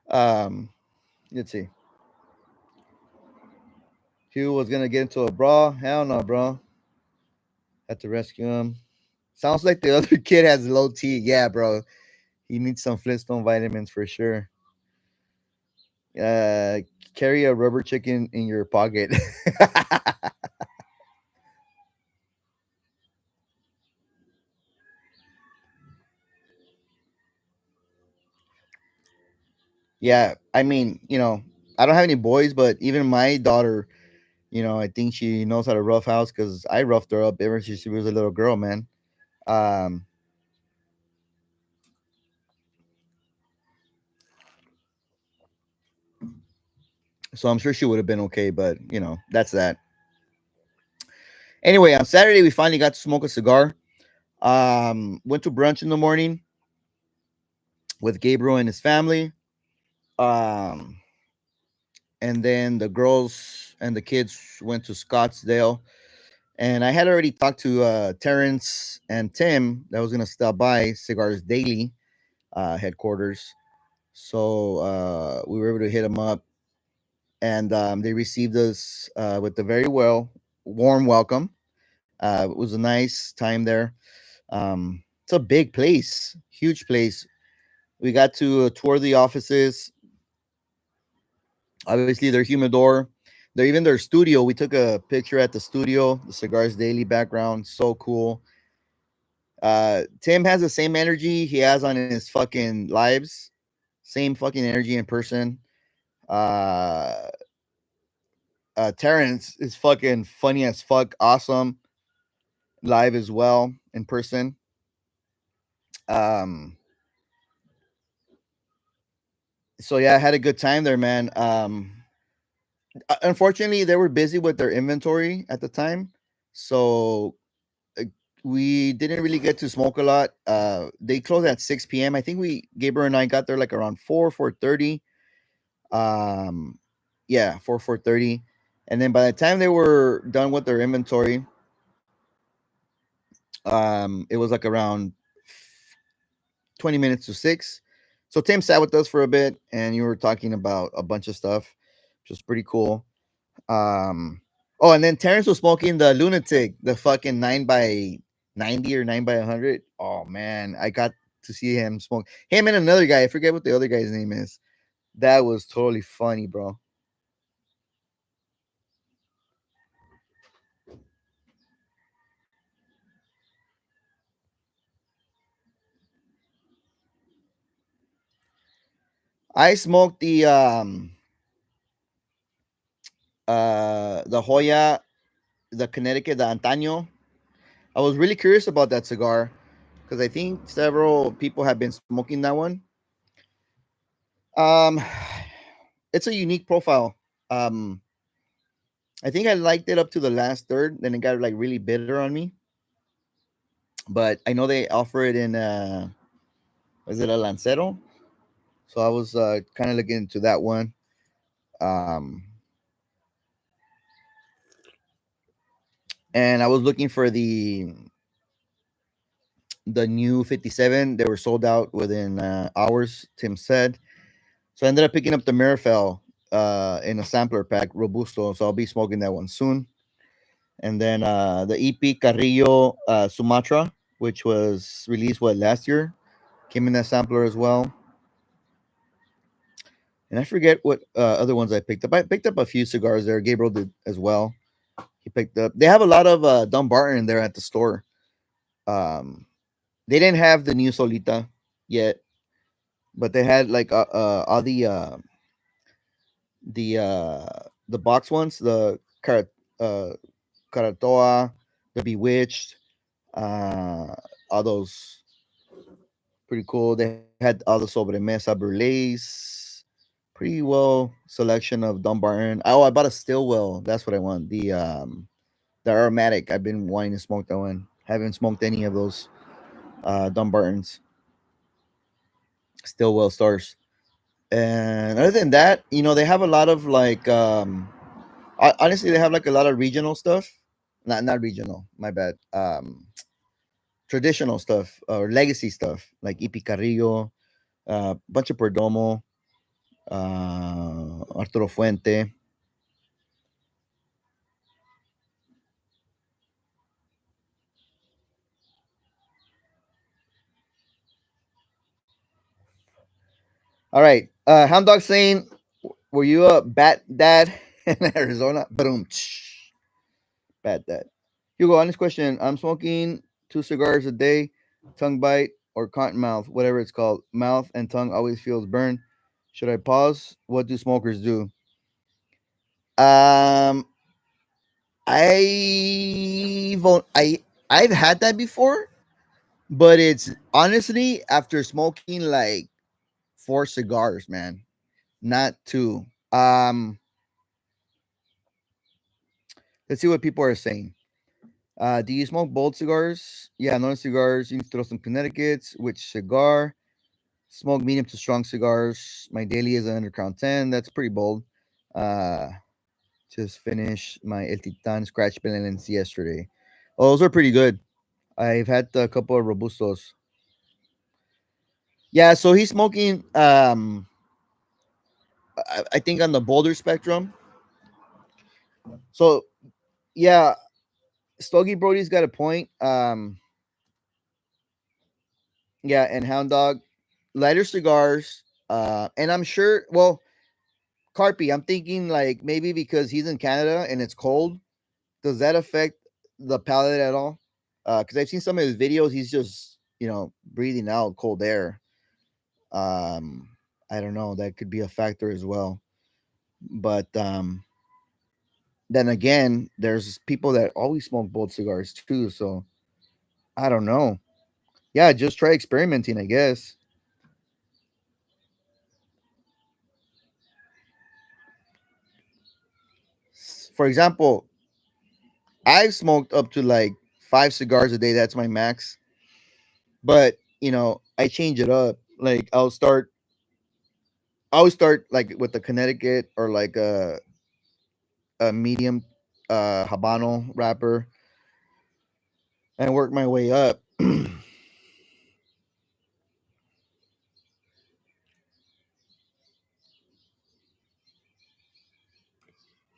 Um, let's see. Hugh was gonna get into a brawl. Hell no, bro. Had to rescue him. Sounds like the other kid has low T. Yeah, bro. He needs some Flintstone vitamins for sure. Uh, Carry a rubber chicken in your pocket. Yeah, I mean, I don't have any boys, but even my daughter, I think she knows how to rough house because I roughed her up ever since she was a little girl, man. Um, so I'm sure she would have been okay, but that's that. Anyway, on Saturday we finally got to smoke a cigar. Went to brunch in the morning with Gabriel and his family. Um, and then the girls and the kids went to Scottsdale. And I had already talked to Terrence and Tim that was gonna stop by Cigars Daily headquarters. So we were able to hit them up, and they received us with a very warm welcome. It was a nice time there. It's a big place, huge place. We got to tour the offices. Obviously, their humidor, even their studio. We took a picture at the studio, the Cigars Daily background. So cool. Tim has the same energy he has on his fucking lives. Same fucking energy in person. Uh, Terrence is fucking funny as fuck. Awesome live as well in person. Um, so yeah, I had a good time there, man. Unfortunately, they were busy with their inventory at the time, so uh, we didn't really get to smoke a lot. They closed at 6 p.m. I think we Gabriel and I got there like around 4:30. Um, yeah, 4:30, and then by the time they were done with their inventory, it was like around 20 minutes to 6. So Tim sat with us for a bit, and you were talking about a bunch of stuff, which was pretty cool. Oh, and then Terrence was smoking the lunatic, the fucking 9 by 90 or 9 by 100. Oh man, I got to see him smoke. Him and another guy. I forget what the other guy's name is. That was totally funny, bro. I smoked the Hoya, the Connecticut, the Antaño. I was really curious about that cigar because I think several people have been smoking that one. Um, it's a unique profile. Um, I think I liked it up to the last third, then it got like really bitter on me. But I know they offer it in was it a Lancero? So I was kind of looking into that one. Um, and I was looking for the new 57. They were sold out within hours. Tim said. So I ended up picking up the Mirafell in a sampler pack, Robusto. So I'll be smoking that one soon. And then the EP Carrillo Sumatra, which was released last year, came in that sampler as well. And I forget what other ones I picked up. I picked up a few cigars there. Gabriel did as well. He picked up. They have a lot of Dumbarton there at the store. Um, they didn't have the new Solita yet, but they had like all the box ones, the uh, Caratoa, the Bewitched, uh, all those pretty cool. They had all the sobremesa brulees. Pretty well selection of Dumbarton. Oh, I bought a Stillwell. That's what I want. The aromatic. I've been wanting to smoke that one. Haven't smoked any of those Dumbartons. Stillwell stars. And other than that, they have a lot of like honestly they have like a lot of regional stuff. Not regional, my bad. Traditional stuff or legacy stuff like Ipi Carrillo, bunch of Perdomo, Arturo Fuente. All right. Hound Dog saying, were you a bat dad in Arizona? Boom. Bat dad. Hugo, honest question. I'm smoking 2 cigars a day, tongue bite or cotton mouth, whatever it's called. Mouth and tongue always feels burned. Should I pause? What do smokers do? Um, I've had that before, but it's honestly after smoking like 4 cigars, man, not two. Let's see what people are saying. Do you smoke bold cigars? Yeah, non cigars. You need to throw some Connecticut's. Which cigar? Smoke medium to strong cigars. My daily is an Undercrown 10. That's pretty bold. Uh, just finished my El Titan Scratch Balance yesterday. Oh, those are pretty good. I've had a couple of Robustos. Yeah, so he's smoking, I think, on the bolder spectrum. So, yeah, Stogie Brody's got a point. Yeah, and Hound Dog, lighter cigars. And I'm sure, well, Carpy, I'm thinking like maybe because he's in Canada and it's cold, does that affect the palate at all? Because I've seen some of his videos, he's just, breathing out cold air. Um, I don't know, that could be a factor as well. But then again, there's people that always smoke bold cigars too. So I don't know. Yeah, just try experimenting, I guess. For example, I've smoked up to like 5 cigars a day. That's my max. But I change it up. Like I always start like with the Connecticut or like a medium Habano wrapper and work my way up.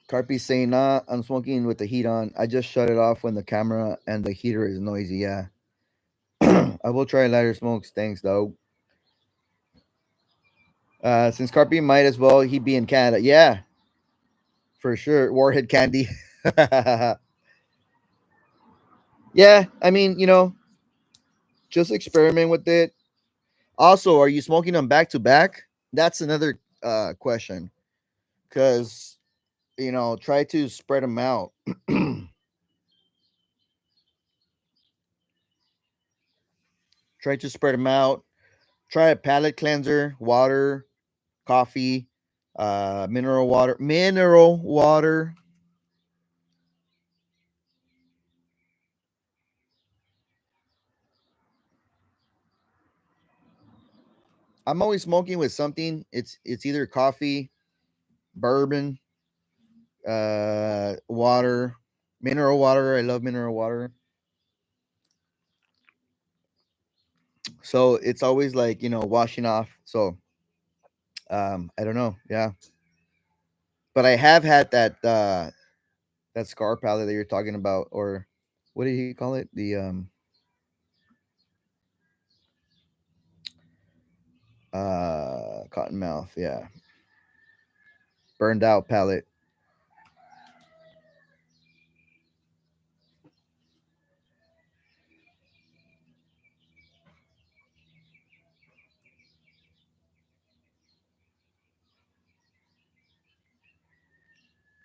Carpy saying, nah, I'm smoking with the heat on. I just shut it off when the camera and the heater is noisy. Yeah. I will try lighter smokes. Thanks, though. Since Carpy might as well, he be in Canada. Yeah, for sure. Warhead candy. Yeah, I mean, just experiment with it. Also, are you smoking them back to back? That's another question. Because, try to spread them out. Try to spread them out. Try a palate cleanser, water, coffee, mineral water. Mineral water. I'm always smoking with something. It's either coffee, bourbon, water, mineral water. I love mineral water. So it's always like washing off. So I don't know. Yeah, but I have had that scar palette that you're talking about, or what did he call it? The cottonmouth. Yeah, burned out palette.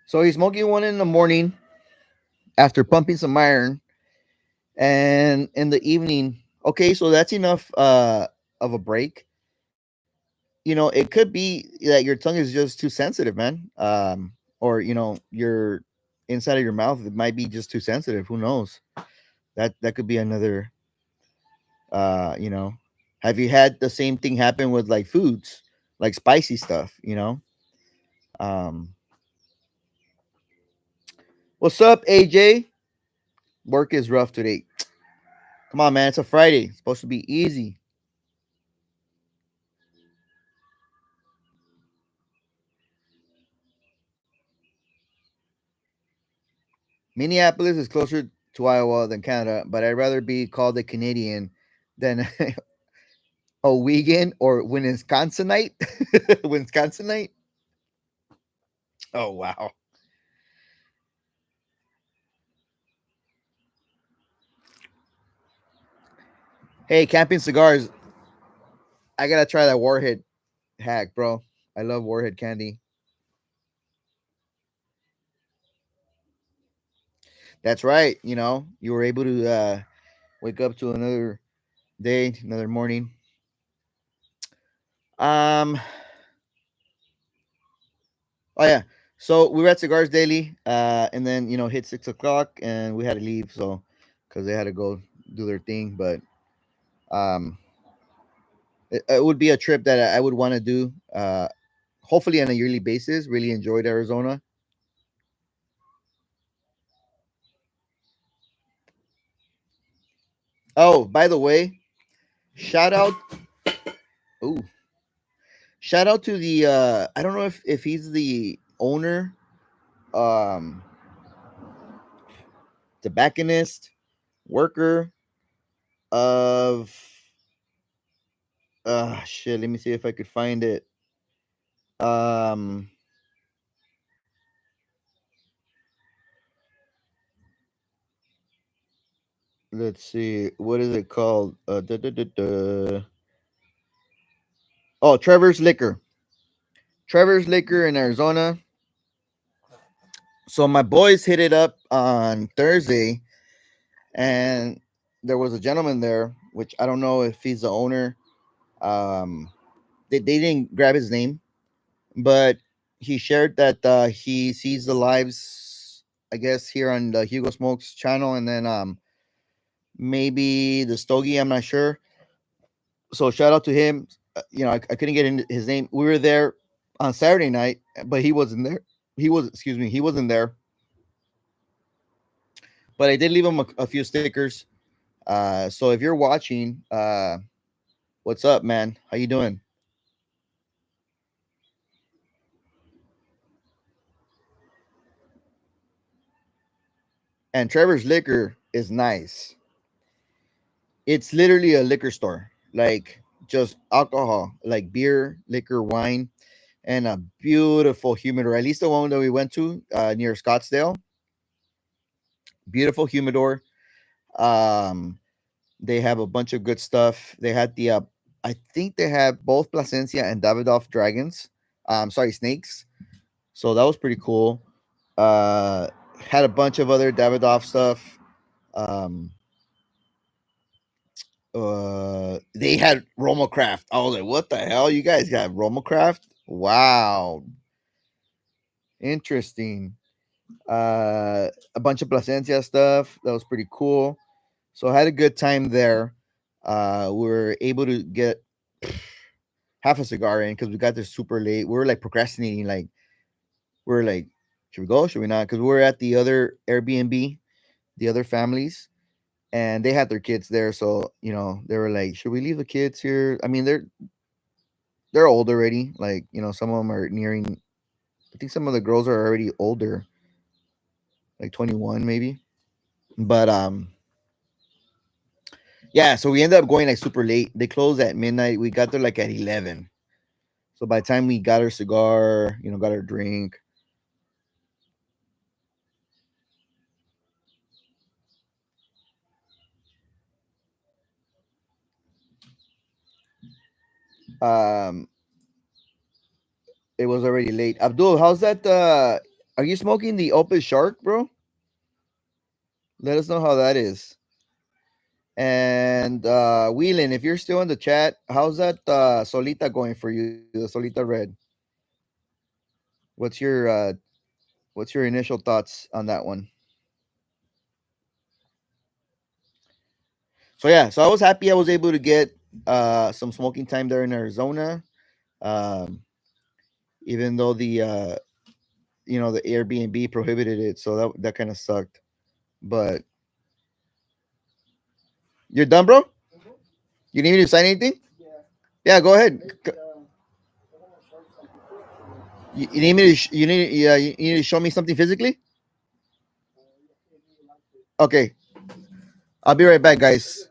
So he's smoking one in the morning after pumping some iron, and in the evening. Okay, so that's enough of a break. It could be that your tongue is just too sensitive, man. Or your inside of your mouth, it might be just too sensitive. Who knows? That could be another. Uh, you know, have you had the same thing happen with like foods, like spicy stuff? Um, what's up, AJ? Work is rough today. Come on, man. It's a Friday. It's supposed to be easy. Minneapolis is closer to Iowa than Canada, but I'd rather be called a Canadian than a Wegan or Wisconsinite. Wisconsinite. Oh wow. Hey, camping cigars. I gotta try that Warhead hack, bro. I love Warhead candy. That's right. You were able to wake up to another day, another morning. Um. Oh yeah. So we were at Cigars Daily, and then hit 6 o'clock, and we had to leave. So because they had to go do their thing, but um, it would be a trip that I would want to do. Hopefully on a yearly basis. Really enjoyed Arizona. Oh, by the way, shout out. Ooh, shout out to the. I don't know if he's the owner, um, tobacconist, worker of. Shit. Let me see if I could find it. Um, let's see. What is it called? Oh, Trevor's Liquor. Trevor's Liquor in Arizona. So my boys hit it up on Thursday, and there was a gentleman there, which I don't know if he's the owner. Um, they didn't grab his name, but he shared that he sees the lives. I guess, here on the Hugo Smokes channel, and then maybe the Stogie. I'm not sure. So shout out to him. I couldn't get in his name. We were there on Saturday night, but he wasn't there. He wasn't there. But I did leave him a few stickers. So if you're watching, what's up, man? How you doing? And Trevor's Liquor is nice. It's literally a liquor store, like just alcohol, like beer, liquor, wine, and a beautiful humidor. At least the one that we went to near Scottsdale, beautiful humidor. Um, they have a bunch of good stuff. They had I think they have both Placencia and Davidoff dragons. Sorry, snakes. So that was pretty cool. Uh, had a bunch of other Davidoff stuff. Um, they had Romocraft. I was like, what the hell? You guys got Romocraft? Wow. Interesting. A bunch of Placencia stuff. That was pretty cool. So I had a good time there. We were able to get half a cigar in because we got there super late. We were like procrastinating. Like, we are like, should we go? Should we not? Because we were at the other Airbnb, the other families, and they had their kids there. So, they were like, should we leave the kids here? I mean, they're old already. Like, some of them are nearing. I think some of the girls are already older, like 21 maybe. But yeah. So we ended up going like super late. They closed at midnight. We got there like at 11. So by the time we got our cigar, got our drink, um, it was already late. Abdul, how's that? Are you smoking the Opus Shark, bro? Let us know how that is. And Wheelan, if you're still in the chat, how's that Solita going for you? The Solita Red. What's your initial thoughts on that one? So yeah, so I was happy I was able to get some smoking time there in Arizona. Um, even though the Airbnb prohibited it, so that kind of sucked. But you're done, bro. You need me to sign anything? Yeah, go ahead. You need me to you need to show me something physically. Okay, I'll be right back, guys.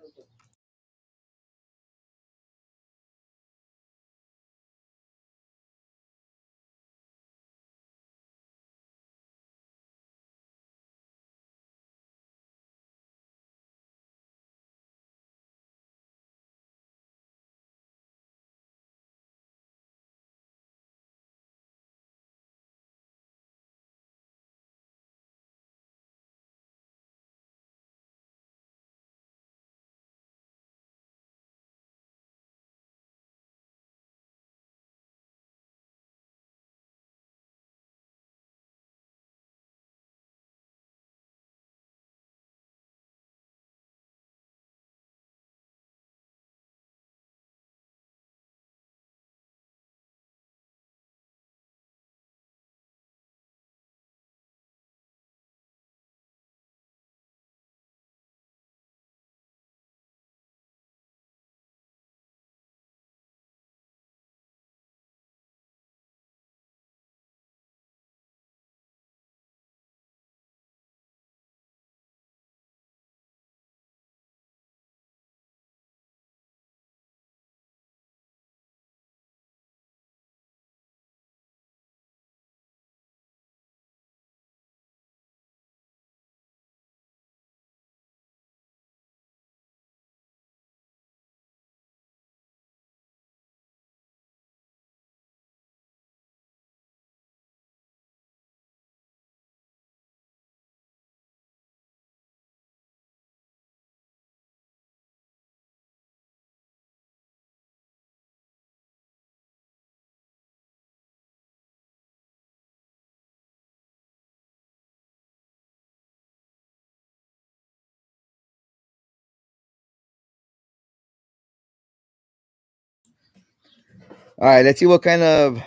All right, let's see what kind of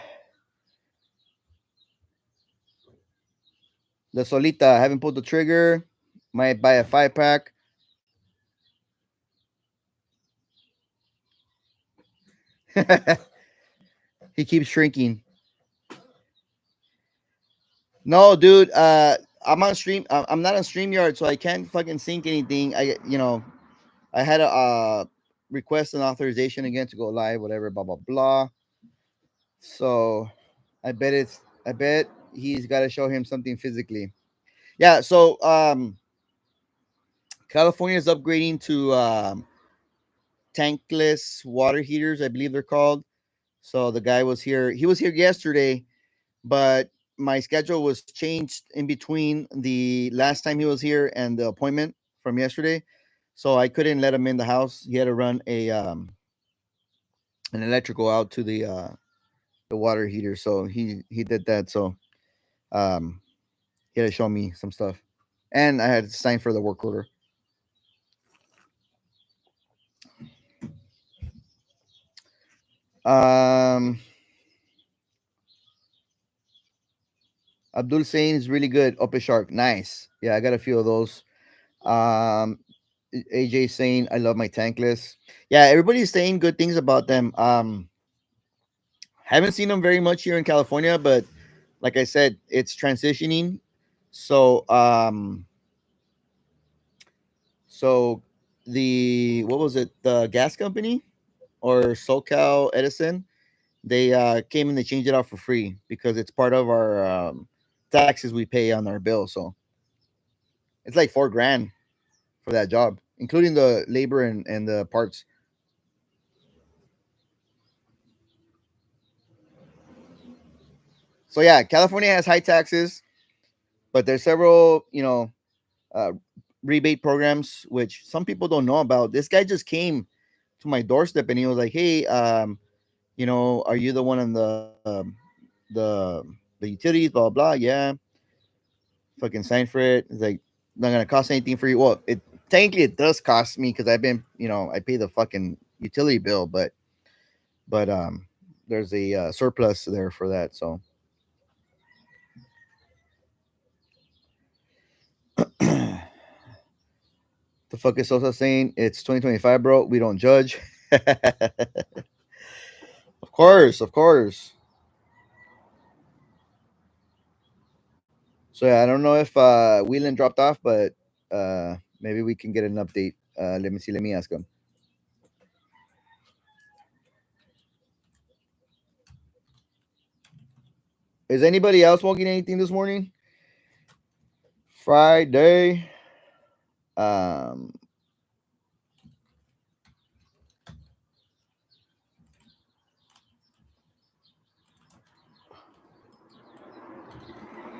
the Solita. I haven't pulled the trigger. Might buy a 5 pack. He keeps shrinking. No, dude. I'm on stream. I'm not on Streamyard, so I can't fucking sync anything. I had a request an authorization again to go live, whatever, blah blah blah. So I bet he's got to show him something physically. Yeah. So California is upgrading to tankless water heaters, I believe they're called. So the guy was here. He was here yesterday, but my schedule was changed in between the last time he was here and the appointment from yesterday. So I couldn't let him in the house. He had to run a an electrical out to the water heater. So he did that. So um he had to show me some stuff. And I had to sign for the work order. Um Abdul saying is really good. Upper Shark. Nice. Yeah, I got a few of those. Um AJ saying I love my tankless. Yeah, everybody's saying good things about them. Haven't seen them very much here in California, but like I said, it's transitioning. So so the what was it? The gas company or SoCal Edison, they came and they changed it out for free because it's part of our taxes we pay on our bill. So it's like 4 grand for that job, including the labor and the parts. So yeah, California has high taxes, but there's several, uh, rebate programs which some people don't know about. This guy just came to my doorstep and he was like, "Hey, are you the one on the the utilities? Blah blah. Blah. Yeah, fucking sign for it. It's like not gonna cost anything for you. Well, it technically it does cost me because I've been, I pay the fucking utility bill, but there's a surplus there for that. So the fuck is Sosa saying? It's 2025, bro. We don't judge. Of course, of course. So yeah, I don't know if Whelan dropped off, but maybe we can get an update. Let me see. Let me ask him. Is anybody else smoking anything this morning? Friday. Um,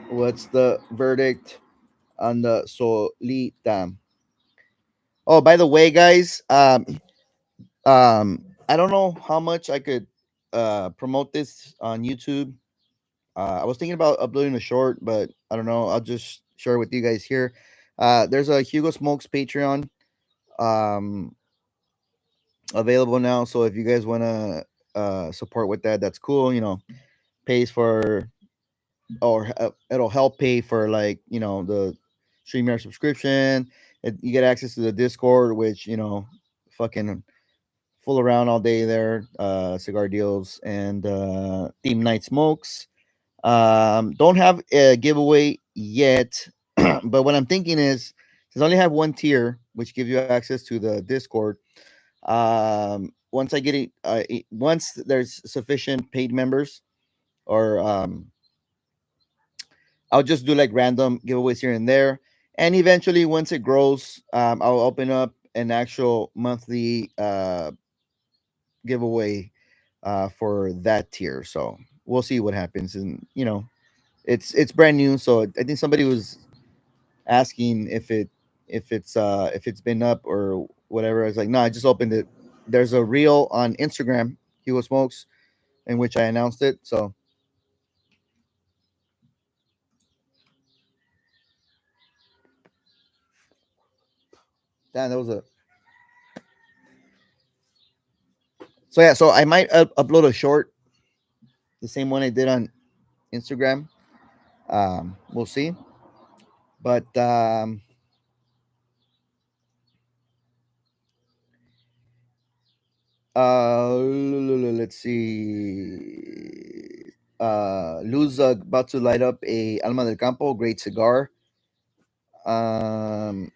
what's the verdict on the Solita? Oh, by the way, guys, I don't know how much I could promote this on YouTube. I was thinking about uploading a short, but I don't know. I'll just share it with you guys here. There's a Hugo Smokes Patreon um, available now. So if you guys want to support with that, that's cool. Pays for or it'll help pay for like the StreamYard subscription. You get access to the Discord, which fucking fool around all day there. Cigar deals and theme night smokes. Don't have a giveaway yet, but what I'm thinking is since I only have one tier, which gives you access to the Discord. Once I get it, once there's sufficient paid members, or I'll just do like random giveaways here and there. And eventually, once it grows, I'll open up an actual monthly giveaway for that tier. So we'll see what happens. And it's brand new, so I think somebody was asking if it's been up or whatever. I was like, no, I just opened it. There's a reel on Instagram, Hugo Smokes, in which I announced it. So damn, that was a so yeah. So I might upload a short the same one I did on Instagram. We'll see. But let's see. Luz about to light up a Alma del Campo, great cigar. Um,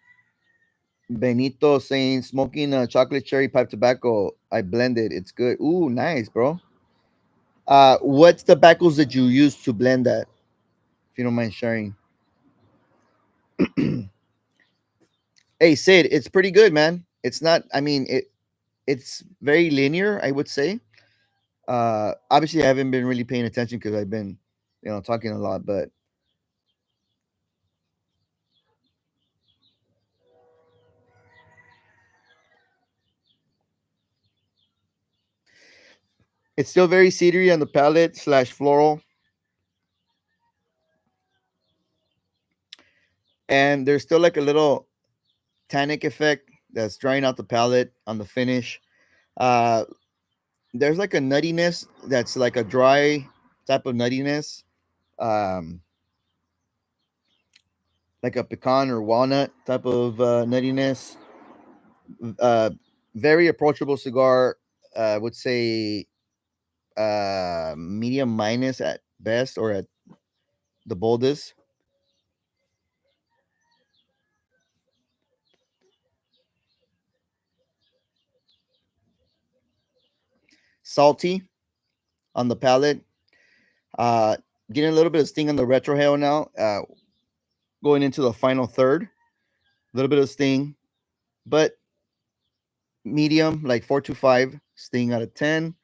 Benito saying smoking a chocolate cherry pipe tobacco. I blended. It's good. Ooh, nice, bro. What tobaccos did you use to blend that? If you don't mind sharing. Hey, Sid, it's pretty good, man. It's not. I mean, it's very linear, I would say. Obviously, I haven't been really paying attention because I've been, talking a lot. But it's still very cedary on the palate slash floral, and there's still like a little tannic effect that's drying out the palate on the finish. Uh, there's like a nuttiness that's like a dry type of nuttiness, um, like a pecan or walnut type of nuttiness. Uh, Very approachable cigar. I would say medium minus at best or at the boldest. Salty on the palate. Uh, Getting a little bit of sting on the retrohale now. Going into the final third, a little bit of sting, but medium, like 4 to 5 sting out of 10,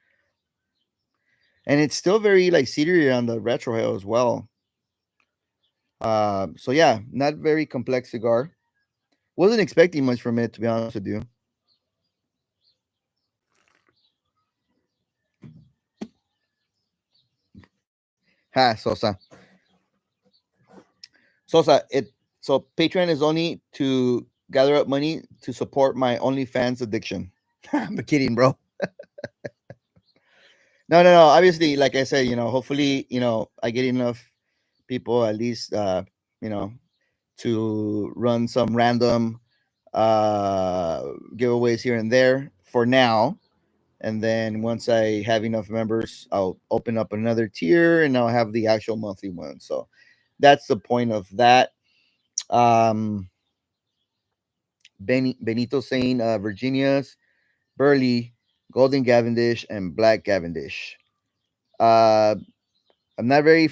and it's still very like cedary on the retrohale as well. So yeah, not very complex cigar. Wasn't expecting much from it, to be honest with you. Ha, Sosa. Sosa, it so Patreon is only to gather up money to support my OnlyFans addiction. I'm kidding, bro. No, no, no. Obviously, like I said, hopefully, I get enough people at least, you know, to run some random uh giveaways here and there for now. And then once I have enough members, I'll open up another tier and I'll have the actual monthly one. So that's the point of that. Um Benito saying Virginia's, Burley, Golden Cavendish, and Black Cavendish. Uh, I'm not very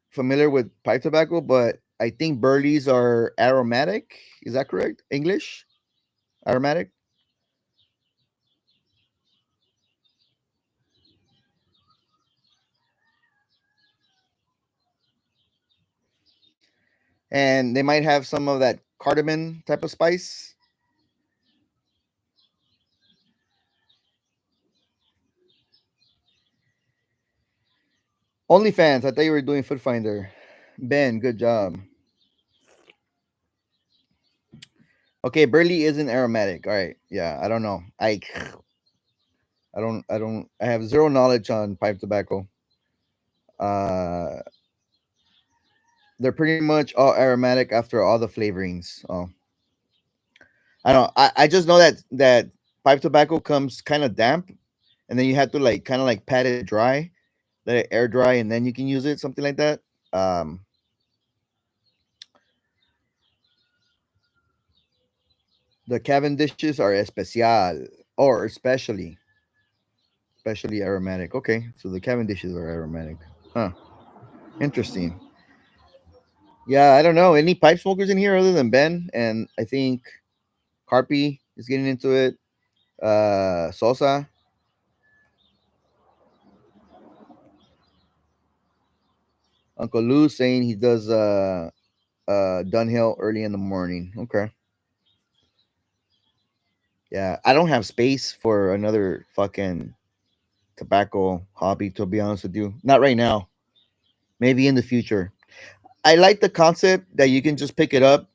familiar with pipe tobacco, but I think Burleys are aromatic. Is that correct? English? Aromatic? And they might have some of that cardamom type of spice. OnlyFans. I thought you were doing Food Finder. Ben, good job. Okay, Burley isn't aromatic. All right. Yeah, I don't know. I have zero knowledge on pipe tobacco. Uh they're pretty much all aromatic after all the flavorings. Oh, I don't. I just know that pipe tobacco comes kind of damp, and then you have to like kind of like pat it dry, let it air dry, and then you can use it. Something like that. The Cavendishes are especial or especially aromatic. Okay, so the Cavendishes are aromatic. Huh. Interesting. Yeah, I don't know any pipe smokers in here other than Ben, and I think Carpy is getting into it. Sosa, Uncle Lou saying he does Dunhill early in the morning. Okay. Yeah, I don't have space for another fucking tobacco hobby, to be honest with you. Not right now. Maybe in the future. I like the concept that you can just pick it up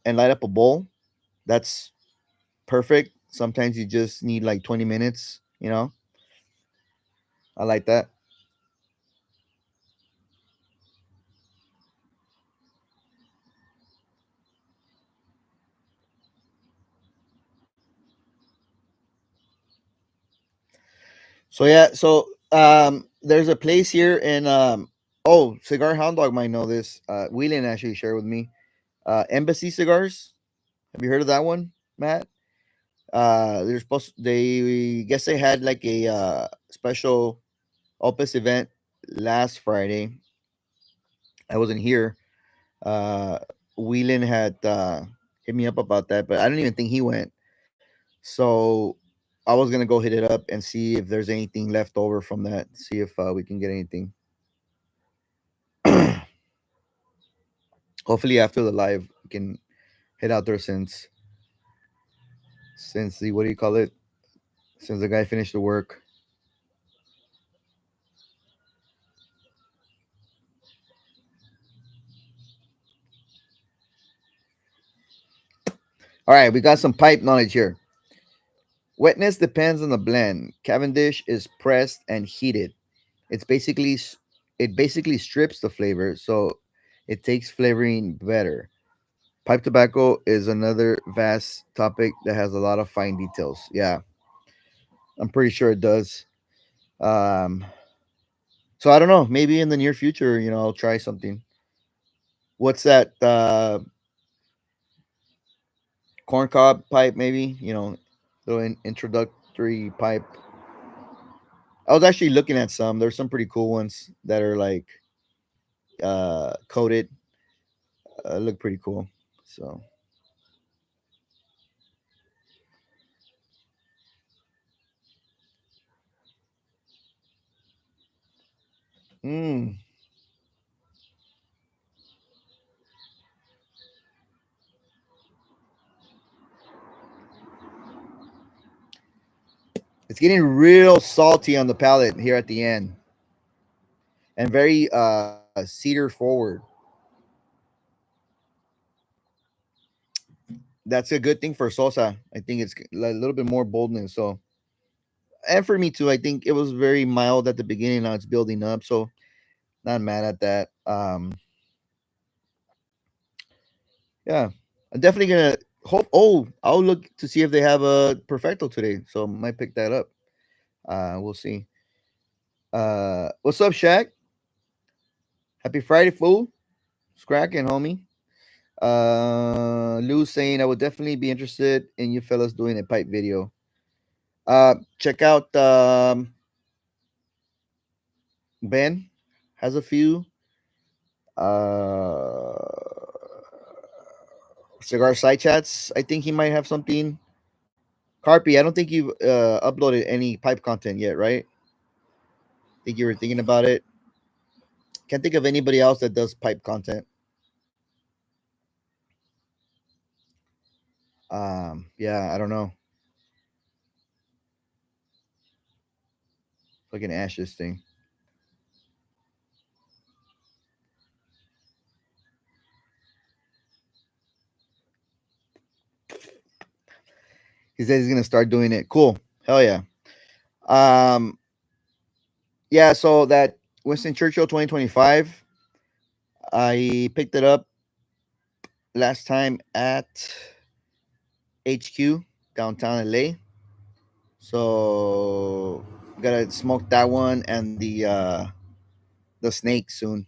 and light up a bowl. That's perfect. Sometimes you just need like 20 minutes. I like that. So yeah, so there's a place here in oh, Cigar Hound Dog might know this. Wheelan actually shared with me. Embassy Cigars. Have you heard of that one, Matt? They're supposed they guess they had like a special Opus event last Friday. I wasn't here. Uh Wheelan had hit me up about that, but I don't even think he went. So I was gonna go hit it up and see if there's anything left over from that. See if we can get anything. Hopefully after the live we can head out there since the what do you call it? Since the guy finished the work. All right, we got some pipe knowledge here. Wetness depends on the blend. Cavendish is pressed and heated. It basically strips the flavor, so it takes flavoring better. Pipe tobacco is another vast topic that has a lot of fine details. Yeah, I'm pretty sure it does. Um, so I don't know. Maybe in the near future, I'll try something. What's that? Corncob pipe, maybe. Little introductory pipe. I was actually looking at some. There's some pretty cool ones that are like coated. Look pretty cool. So, mm, it's getting real salty on the palate here at the end, and very cedar forward. That's a good thing for Sosa. I think it's a little bit more boldness. So, and for me too, I think it was very mild at the beginning. Now it's building up. So, not mad at that. Yeah, I'm definitely gonna hope. Oh, I'll look to see if they have a perfecto today. So, might pick that up. We'll see. What's up, Shaq? Happy Friday, fool. It's cracking, homie. Lou saying I would definitely be interested in you fellas doing a pipe video. Check out Ben has a few. Uh, Cigar side chats. I think he might have something. Carpy, I don't think you've uploaded any pipe content yet, right? Think you were thinking about it. Can't think of anybody else that does pipe content. Yeah, I don't know. Fucking ash this thing. He says he's gonna start doing it. Cool. Hell yeah. Um, yeah. So that Winston Churchill 2025, I picked it up last time at HQ downtown LA. So gotta smoke that one and the snake soon.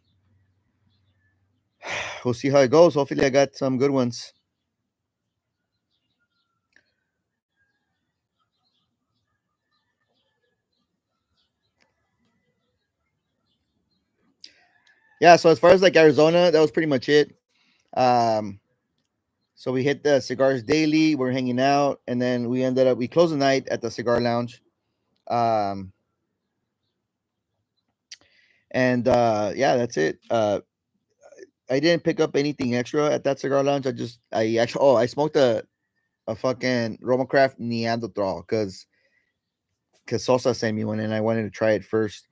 We'll see how it goes. Hopefully, I got some good ones. Yeah. So as far as like Arizona, that was pretty much it. Um, so we hit the cigars daily. We're hanging out, and then we closed the night at the cigar lounge. Um, and yeah, that's it. I didn't pick up anything extra at that cigar lounge. I actually I smoked a fucking Romacraft Neanderthal because Sosa sent me one and I wanted to try it first,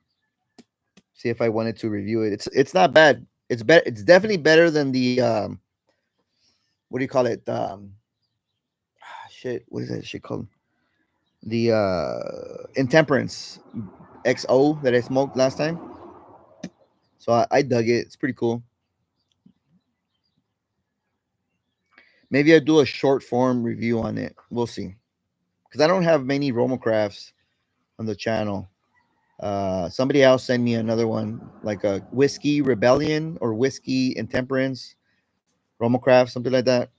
see if I wanted to review it. It's not bad. It's better. It's definitely better than the what do you call it? Shit. What is that shit called? The Intemperance XO that I smoked last time. So I dug it. It's pretty cool. Maybe I'll do a short form review on it. We'll see. Because I don't have many Romacrafts on the channel. Somebody else sent me another one, like a whiskey rebellion or whiskey intemperance, Romocraft, something like that.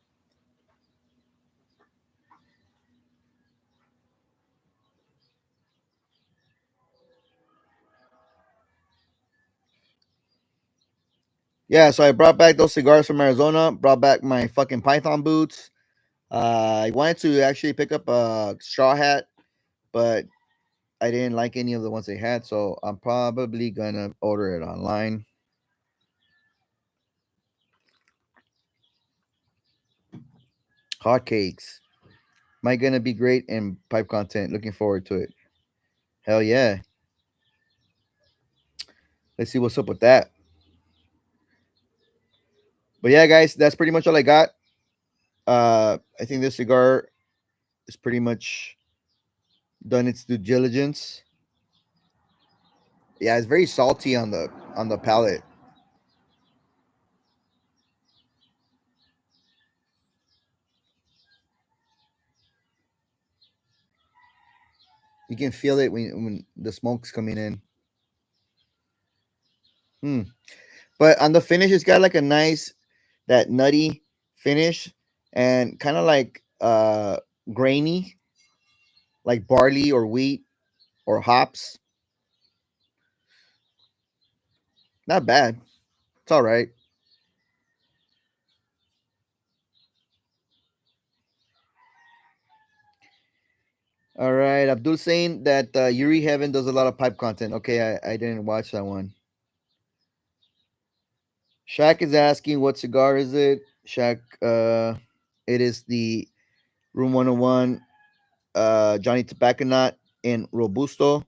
Yeah, so I brought back those cigars from Arizona. Brought back my fucking Python boots. I wanted to actually pick up a straw hat, but I didn't like any of the ones they had, so I'm probably gonna order it online. Hotcakes. Might gonna be great in pipe content. Looking forward to it. Hell yeah. Let's see what's up with that. But yeah, guys, that's pretty much all I got. I think this cigar is pretty much done its due diligence. Yeah, it's very salty on the palate. You can feel it when the smoke's coming in. Hmm. But on the finish, it's got like a nice that nutty finish and kind of like grainy, like barley or wheat or hops. Not bad. It's all right. All right. Abdul saying that Yuri Heaven does a lot of pipe content. Okay, I didn't watch that one. Shaq is asking what cigar is it? Shaq, it is the Room 101 Johnny Tobacco Nut in Robusto.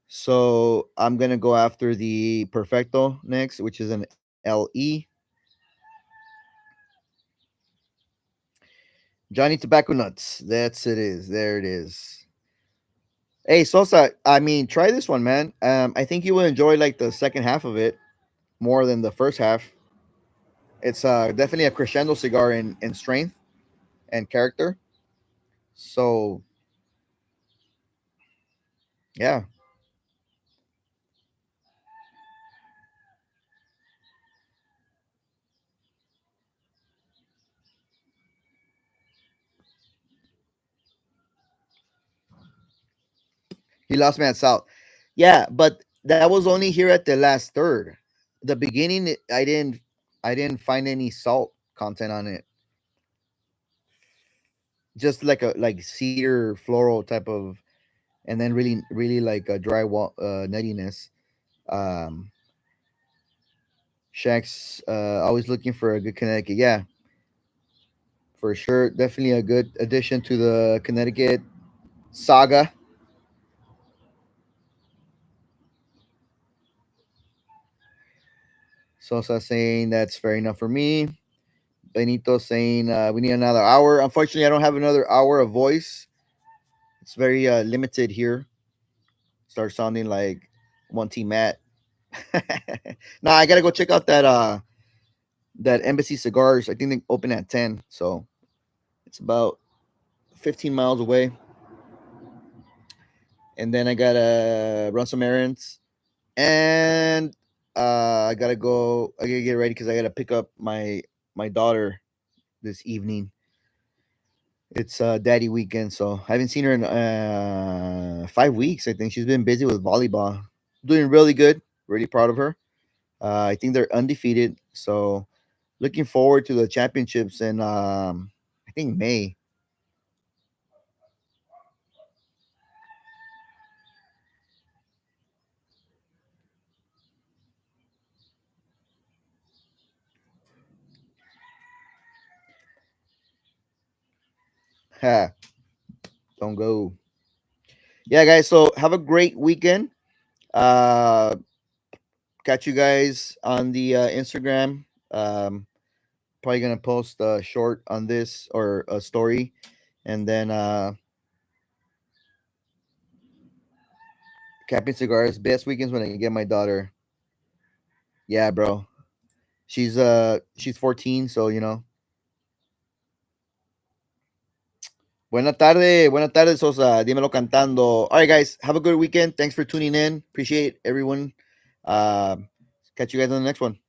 So I'm gonna go after the Perfecto next, which is an LE. Johnny Tobacco Nuts. That's it is. There it is. Hey Sosa, I mean, try this one, man. I think you will enjoy like the second half of it more than the first half. It's definitely a crescendo cigar in strength and character. So yeah, he lost me at South. Yeah, but that was only here at the last third. The beginning, I didn't find any salt content on it. Just like a like cedar floral type of, and then really like a dry wall nuttiness. Um, Shaq's always looking for a good Connecticut. Yeah, for sure, definitely a good addition to the Connecticut saga. Sosa saying that's fair enough for me. Benito saying we need another hour. Unfortunately, I don't have another hour of voice. It's very limited here. Start sounding like one team Matt. Nah, I gotta go check out that Embassy Cigars. I think they open at 10, so it's about 15 miles away. And then I gotta run some errands, and I gotta go. I gotta get ready because I gotta pick up my daughter this evening. It's daddy weekend, so I haven't seen her in 5 weeks. I think she's been busy with volleyball, doing really good. Really proud of her. I think they're undefeated, so looking forward to the championships in I think May. Ha! Don't go. Yeah, guys. So have a great weekend. Uh, Catch you guys on the Instagram. Probably gonna post a short on this or a story, and then capping cigars. Best weekends when I can get my daughter. Yeah, bro. She's 14, so you know. Buena tarde, Sosa. Dímelo cantando. All right, guys, have a good weekend. Thanks for tuning in. Appreciate everyone. Uh, Catch you guys on the next one.